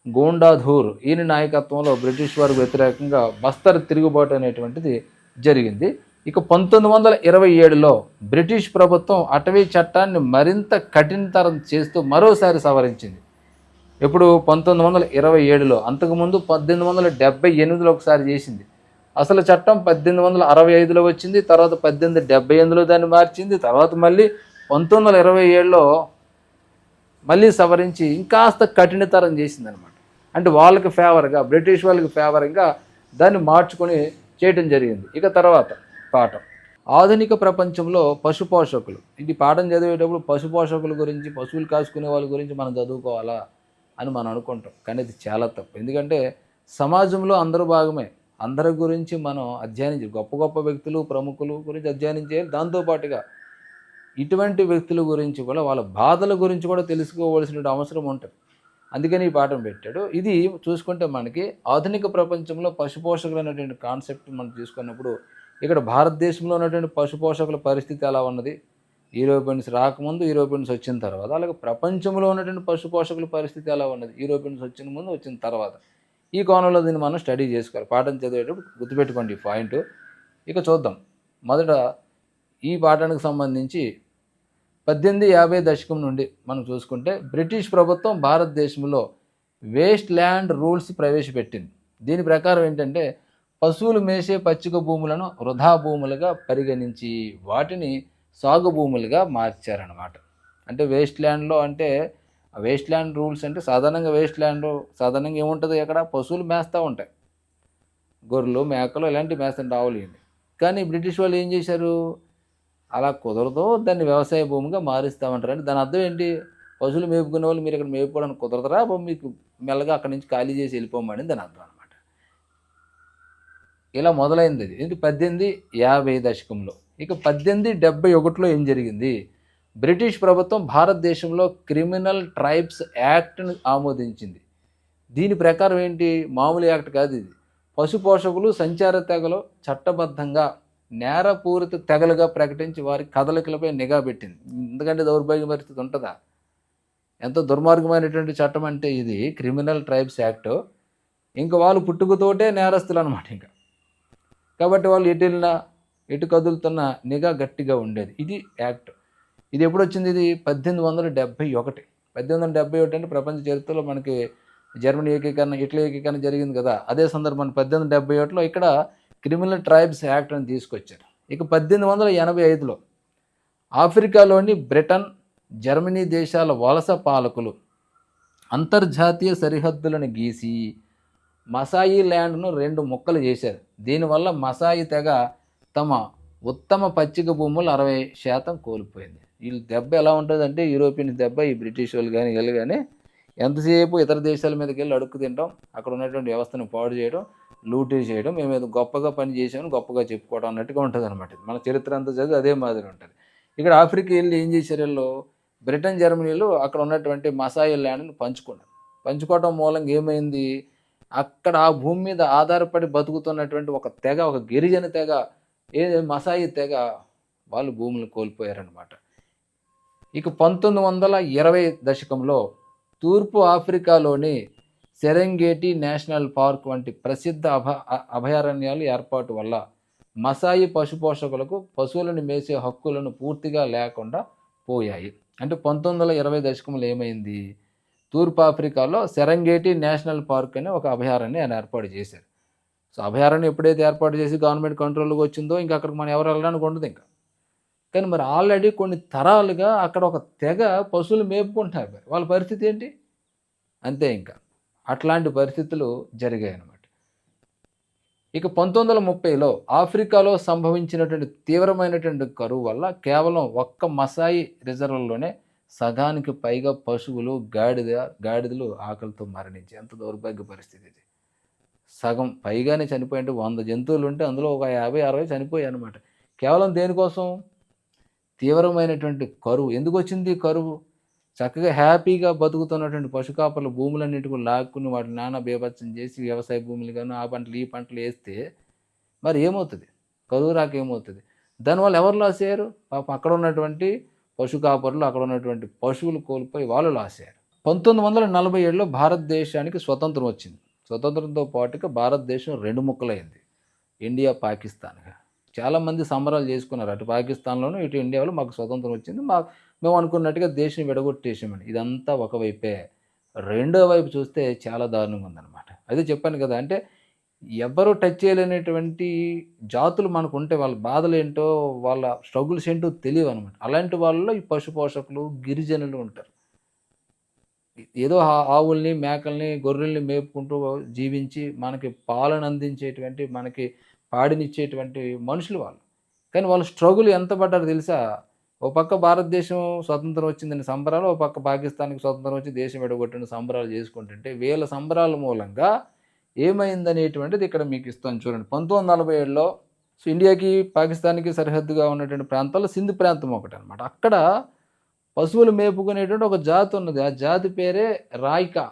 గోండాధూర్ ఈయన నాయకత్వంలో బ్రిటిష్ వారికి వ్యతిరేకంగా బస్తర్ తిరుగుబాటు అనేటువంటిది జరిగింది. ఇక 1927లో బ్రిటిష్ ప్రభుత్వం అటవీ చట్టాన్ని మరింత కఠినతరం చేస్తూ మరోసారి సవరించింది. ఇప్పుడు 1927లో, అంతకుముందు 1878లో ఒకసారి చేసింది. అసలు చట్టం 1865లో వచ్చింది, తర్వాత 1878లో దాన్ని మార్చింది, తర్వాత మళ్ళీ 1927లో మళ్ళీ సవరించి ఇంకాస్త కఠినతరం చేసిందనమాట. అంటే వాళ్ళకి ఫేవర్గా, బ్రిటిష్ వాళ్ళకి ఫేవర్గా దాన్ని మార్చుకొని చేయడం జరిగింది. ఇక తర్వాత పాఠం, ఆధునిక ప్రపంచంలో పశుపోషకులు. ఇది పాఠం చదివేటప్పుడు పశుపోషకుల గురించి, పశువులు కాసుకునే వాళ్ళ గురించి మనం చదువుకోవాలా అని మనం అనుకుంటాం, కానీ ఇది చాలా తప్పు. ఎందుకంటే సమాజంలో అందరూ భాగమే, అందరి గురించి మనం అధ్యయనం చేయాలి. గొప్ప గొప్ప వ్యక్తులు, ప్రముఖులు గురించి అధ్యయనం చేయాలి. దాంతోపాటుగా ఇటువంటి వ్యక్తుల గురించి కూడా, వాళ్ళ బాధల గురించి కూడా తెలుసుకోవాల్సిన అవసరం ఉంటుంది. అందుకని ఈ పాఠం పెట్టాడు. ఇది చూసుకుంటే మనకి ఆధునిక ప్రపంచంలో పశుపోషకులు అనేటువంటి కాన్సెప్ట్ మనం తీసుకున్నప్పుడు ఇక్కడ భారతదేశంలో ఉన్నటువంటి పశుపోషకుల పరిస్థితి ఎలా ఉన్నది, యూరోపియన్స్ రాకముందు, యూరోపియన్స్ వచ్చిన తర్వాత, అలాగే ప్రపంచంలో ఉన్నటువంటి పశుపోషకుల పరిస్థితి ఎలా ఉన్నది, యూరోపియన్స్ వచ్చిన ముందు, వచ్చిన తర్వాత, ఈ కోణంలో దీన్ని మనం స్టడీ చేసుకోవాలి. పాఠం చదివేటప్పుడు గుర్తుపెట్టుకోండి ఈ పాయింట్. ఇక చూద్దాం. మొదట ఈ పాఠానికి సంబంధించి 1850 దశకం నుండి మనం చూసుకుంటే బ్రిటిష్ ప్రభుత్వం భారతదేశంలో వేస్ట్ ల్యాండ్ రూల్స్ ప్రవేశపెట్టింది. దీని ప్రకారం ఏంటంటే పశువులు మేసే పచ్చిక భూములను వృధా భూములుగా పరిగణించి వాటిని సాగు భూములుగా మార్చారనమాట. అంటే వేస్ట్ ల్యాండ్లో, అంటే వేస్ట్ ల్యాండ్ రూల్స్ అంటే సాధారణంగా వేస్ట్ ల్యాండ్ సాధారణంగా ఏముంటుంది, అక్కడ పశువులు మేస్తూ ఉంటాయి, గొర్రెలు, మేకలు ఇలాంటివి మేస్తుంటే ఆవులు. కానీ బ్రిటిష్ వాళ్ళు ఏం చేశారు, అలా కుదరదు, దాన్ని వ్యవసాయ భూమిగా మారుస్తామంటారు. అంటే దాని అర్థం ఏంటి, పశువులు మేపుకునే వాళ్ళు మీరు ఇక్కడ మేపుకోవడానికి కుదరదురా, మీకు మెల్లగా అక్కడి నుంచి ఖాళీ చేసి వెళ్ళిపోమని దాని అర్థం అనమాట. ఇలా మొదలైంది అది. ఇది 1850 దశకంలో. ఇక 1871లో ఏం జరిగింది, బ్రిటిష్ ప్రభుత్వం భారతదేశంలో క్రిమినల్ ట్రైబ్స్ యాక్ట్ను ఆమోదించింది. దీని ప్రకారం ఏంటి, మామూలు యాక్ట్ కాదు ఇది. పశుపోషకులు, సంచార తెగలు చట్టబద్ధంగా నేరపూరిత తెగలుగా ప్రకటించి వారి కదలికలపై నిఘా పెట్టింది. ఎందుకంటే దౌర్భాగ్య పరిస్థితి ఉంటుందా, ఎంతో దుర్మార్గమైనటువంటి చట్టం అంటే ఇది క్రిమినల్ ట్రైబ్స్ యాక్ట్. ఇంకా వాళ్ళు పుట్టుకతోటే నేరస్తులు అనమాట. ఇంకా కాబట్టి వాళ్ళు ఎటు వెళ్ళినా, ఎటు కదులుతున్న నిఘా గట్టిగా ఉండేది. ఇది యాక్ట్. ఇది ఎప్పుడు వచ్చింది, ఇది 1871. 1871 అంటే ప్రపంచ చరిత్రలో మనకి జర్మనీ ఏకీకరణ, ఇటలీ ఏకీకరణ జరిగింది కదా, అదే సందర్భాన్ని 1871లో ఇక్కడ క్రిమినల్ ట్రైబ్స్ యాక్ట్ అని తీసుకొచ్చారు. ఇక 1885లో ఆఫ్రికాలోని బ్రిటన్, జర్మనీ దేశాల వలస పాలకులు అంతర్జాతీయ సరిహద్దులను గీసి మసాయి ల్యాండ్ను 2 ముక్కలు చేశారు. దీనివల్ల మసాయి తెగ తమ ఉత్తమ పచ్చిక భూములు 60% కోల్పోయింది. వీళ్ళ దెబ్బ ఎలా ఉంటుందంటే యూరోపియన్ దెబ్బ, ఈ బ్రిటిష్ వాళ్ళు కానీ వీళ్ళు కానీ ఎంతసేపు ఇతర దేశాల మీదకి వెళ్ళి అడుక్కు తినడం, అక్కడ ఉన్నటువంటి వ్యవస్థను పాడు చేయడం, లూటీ చేయడం, మేము ఏదో గొప్పగా పని చేసామని గొప్పగా చెప్పుకోవడం అన్నట్టుగా ఉంటుంది అనమాట. మన చరిత్ర అంతా చదివి అదే మాదిరి ఉంటుంది. ఇక్కడ ఆఫ్రికా వెళ్ళి ఏం చేశారు వీళ్ళు, బ్రిటన్ జర్మనీలు అక్కడ ఉన్నటువంటి మసాయి ల్యాండ్ని పంచుకున్నారు. పంచుకోవడం మూలంగా ఏమైంది, అక్కడ ఆ భూమి మీద ఆధారపడి బతుకుతున్నటువంటి ఒక తెగ, ఒక గిరిజన తెగ, మసాయి తెగ, వాళ్ళు భూములు కోల్పోయారనమాట. ఇక 1920 దశకంలో తూర్పు ఆఫ్రికాలోని సెరెంగేటి నేషనల్ పార్క్ వంటి ప్రసిద్ధ అభయారణ్యాలు ఏర్పాటు వల్ల మసాయి పశుపోషకులకు పశువులను మేసే హక్కులను పూర్తిగా లేకుండా పోయాయి. అంటే 1920 దశకంలో ఏమైంది, తూర్పు ఆఫ్రికాలో సెరెంగేటి నేషనల్ పార్క్ అనే ఒక అభయారణ్యం ఏర్పాటు చేశారు. సో అభయారణ్యం ఎప్పుడైతే ఏర్పాటు చేసి గవర్నమెంట్ కంట్రోల్కి వచ్చిందో ఇంకా అక్కడికి మనం ఎవరు వెళ్ళడానికి ఉండదు ఇంకా. కానీ మరి ఆల్రెడీ కొన్ని తరాలుగా అక్కడ ఒక తెగ పశువులు మేపుకుంటున్నారు. వాళ్ళ పరిస్థితి ఏంటి, అంతే ఇంకా అట్లాంటి పరిస్థితులు జరిగాయి అన్నమాట. ఇక 1930లో ఆఫ్రికాలో సంభవించినటువంటి తీవ్రమైనటువంటి కరువు వల్ల కేవలం ఒక్క మసాయి రిజర్వ్లోనే సగానికి పైగా పశువులు, గాడిదలు ఆకలితో మరణించి, ఎంత దౌర్భాగ్య పరిస్థితి ఇది. సగం పైగానే చనిపోయింటే 100 జంతువులు ఉంటే అందులో ఒక 50-60 చనిపోయాయి అనమాట. కేవలం దేనికోసం, తీవ్రమైనటువంటి కరువు. ఎందుకు వచ్చింది కరువు, చక్కగా హ్యాపీగా బతుకుతున్నటువంటి పశుకాపర్ల భూములన్నింటికి లాక్కుని వాటిని నానా బీభత్సం చేసి వ్యవసాయ భూములు కానీ ఆ పంటలు ఈ పంటలు వేస్తే మరి ఏమవుతుంది, కరువు రాక ఏమవుతుంది. దానివల్ల ఎవరు లాస్ అయ్యారు, పాపం అక్కడ ఉన్నటువంటి పశుకాపర్లు, అక్కడ ఉన్నటువంటి పశువులు కోల్పోయి వాళ్ళు లాస్ అయ్యారు. 1947లో భారతదేశానికి స్వతంత్రం వచ్చింది. స్వతంత్రంతో పాటుగా భారతదేశం 2 ముక్కలైంది, ఇండియా పాకిస్తాన్గా. చాలామంది సంబరాలు చేసుకున్నారు, అటు పాకిస్తాన్లోనూ ఇటు ఇండియాలో మాకు స్వతంత్రం వచ్చింది, మేము అనుకున్నట్టుగా దేశం విడగొట్టేసామని. ఇదంతా ఒకవైపే. రెండో వైపు చూస్తే చాలా దారుణంగా ఉందన్నమాట. అదే చెప్పాను కదా, అంటే ఎవరు టచ్ చేయలేనటువంటి జాతులు మనకు ఉంటే వాళ్ళ బాధలు ఏంటో, వాళ్ళ స్ట్రగుల్స్ ఏంటో తెలియవు అనమాట. అలాంటి వాళ్ళలో ఈ పశు పోషకులు, గిరిజనులు ఉంటారు. ఏదో ఆవుల్ని, మేకల్ని, గొర్రెల్ని మేపుకుంటూ జీవించి మనకి పాలను అందించేటువంటి, మనకి పాడినిచ్చేటువంటి మనుషులు వాళ్ళు. కానీ వాళ్ళు స్ట్రగుల్ ఎంత పడ్డారో తెలుసా. ఓ పక్క భారతదేశం స్వతంత్రం వచ్చిందని సంబరాలు, ఓ పక్క పాకిస్తాన్కి స్వతంత్రం వచ్చి దేశం విడగొట్టిన సంబరాలు చేసుకుంటుంటే వీళ్ళ సంబరాల మూలంగా ఏమైందనేటువంటిది ఇక్కడ మీకు ఇస్తాను చూడండి. 1947లో ఇండియాకి పాకిస్తాన్కి సరిహద్దుగా ఉన్నటువంటి ప్రాంతాల్లో సింధు ప్రాంతం ఒకటి అనమాట. అక్కడ పశువులు మేపుకునేటువంటి ఒక జాతి ఉన్నది. ఆ జాతి పేరే రాయికా.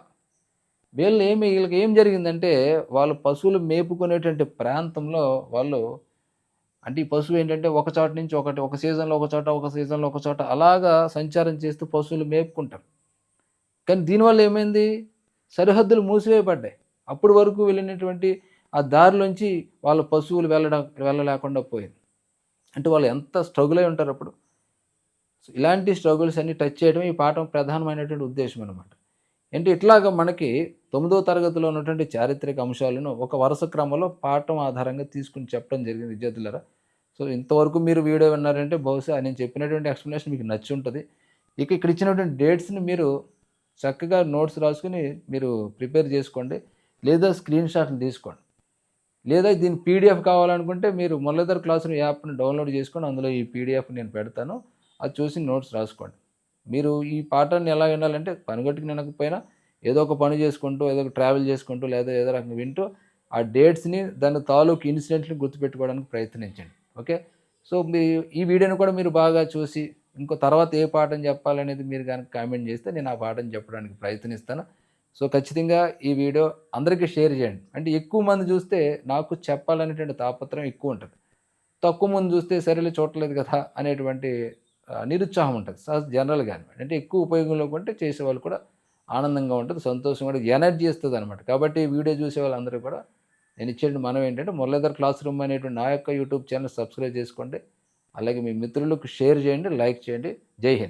వీళ్ళకి ఏం జరిగిందంటే, వాళ్ళు పశువులు మేపుకునేటువంటి ప్రాంతంలో వాళ్ళు, అంటే ఈ పశువు ఏంటంటే ఒక చోట నుంచి ఒక సీజన్లో ఒక చోట, ఒక సీజన్లో ఒక చోట అలాగా సంచారం చేస్తూ పశువులు మేపుకుంటారు. కానీ దీనివల్ల ఏమైంది, సరిహద్దులు మూసివేయబడ్డాయి. అప్పటి వరకు వెళ్ళినటువంటి ఆ దారిలోంచి వాళ్ళ పశువులు వెళ్ళలేకుండా పోయింది. అంటే వాళ్ళు ఎంత స్ట్రగుల్ అయి ఉంటారు అప్పుడు. ఇలాంటి స్ట్రగుల్స్ అన్ని టచ్ చేయడం ఈ పాఠం ప్రధానమైనటువంటి ఉద్దేశం అనమాట. అంటే ఇట్లాగా మనకి 9వ తరగతిలో ఉన్నటువంటి చారిత్రక అంశాలను ఒక వరుస క్రమంలో పాఠం ఆధారంగా తీసుకుని చెప్పడం జరిగింది విద్యార్థులారా. సో ఇంతవరకు మీరు వీడియో విన్నారంటే బహుశా నేను చెప్పినటువంటి ఎక్స్ప్లెనేషన్ మీకు నచ్చి ఉంటుంది. ఇక్కడ ఇచ్చినటువంటి డేట్స్ని మీరు చక్కగా నోట్స్ రాసుకుని మీరు ప్రిపేర్ చేసుకోండి, లేదా స్క్రీన్ షాట్లు తీసుకోండి, లేదా దీని పీడిఎఫ్ కావాలనుకుంటే మీరు మురళీధర్ క్లాస్ రూమ్ యాప్ని డౌన్లోడ్ చేసుకొని అందులో ఈ పీడిఎఫ్ నేను పెడతాను, అది చూసి నోట్స్ రాసుకోండి. మీరు ఈ పాఠాన్ని ఎలా వినాలంటే పనిగట్టుకు వినకపోయినా ఏదో ఒక పని చేసుకుంటూ, ఏదో ఒక ట్రావెల్ చేసుకుంటూ, లేదా ఏదో రకంగా వింటూ ఆ డేట్స్ని, దాని తాలూకు ఇన్సిడెంట్ని గుర్తుపెట్టుకోవడానికి ప్రయత్నించండి. ఓకే. సో ఈ వీడియోని కూడా మీరు బాగా చూసి ఇంకో తర్వాత ఏ పాఠం చెప్పాలనేది మీరు కనుక కామెంట్ చేస్తే నేను ఆ పాఠం చెప్పడానికి ప్రయత్నిస్తాను. సో ఖచ్చితంగా ఈ వీడియో అందరికీ షేర్ చేయండి. అంటే ఎక్కువ మంది చూస్తే నాకు చెప్పాలనేటువంటి తాపత్రయం ఎక్కువ ఉంటుంది, తక్కువ మంది చూస్తే సరేలే చూడలేదు కదా అనేటువంటి నిరుత్సాహం ఉంటుంది జనరల్గా అనమాట. అంటే ఎక్కువ ఉపయోగంలో ఉంటే చేసేవాళ్ళు కూడా ఆనందంగా ఉంటుంది, సంతోషం కూడా, ఎనర్జీ ఇస్తుంది అనమాట. కాబట్టి వీడియో చూసే వాళ్ళందరూ కూడా నేను ఇచ్చే మనం ఏంటంటే మురళీధర్ క్లాస్ రూమ్ అనేటువంటి నా యొక్క యూట్యూబ్ ఛానల్ సబ్స్క్రైబ్ చేసుకోండి, అలాగే మీ మిత్రులకు షేర్ చేయండి, లైక్ చేయండి. జై హింద్.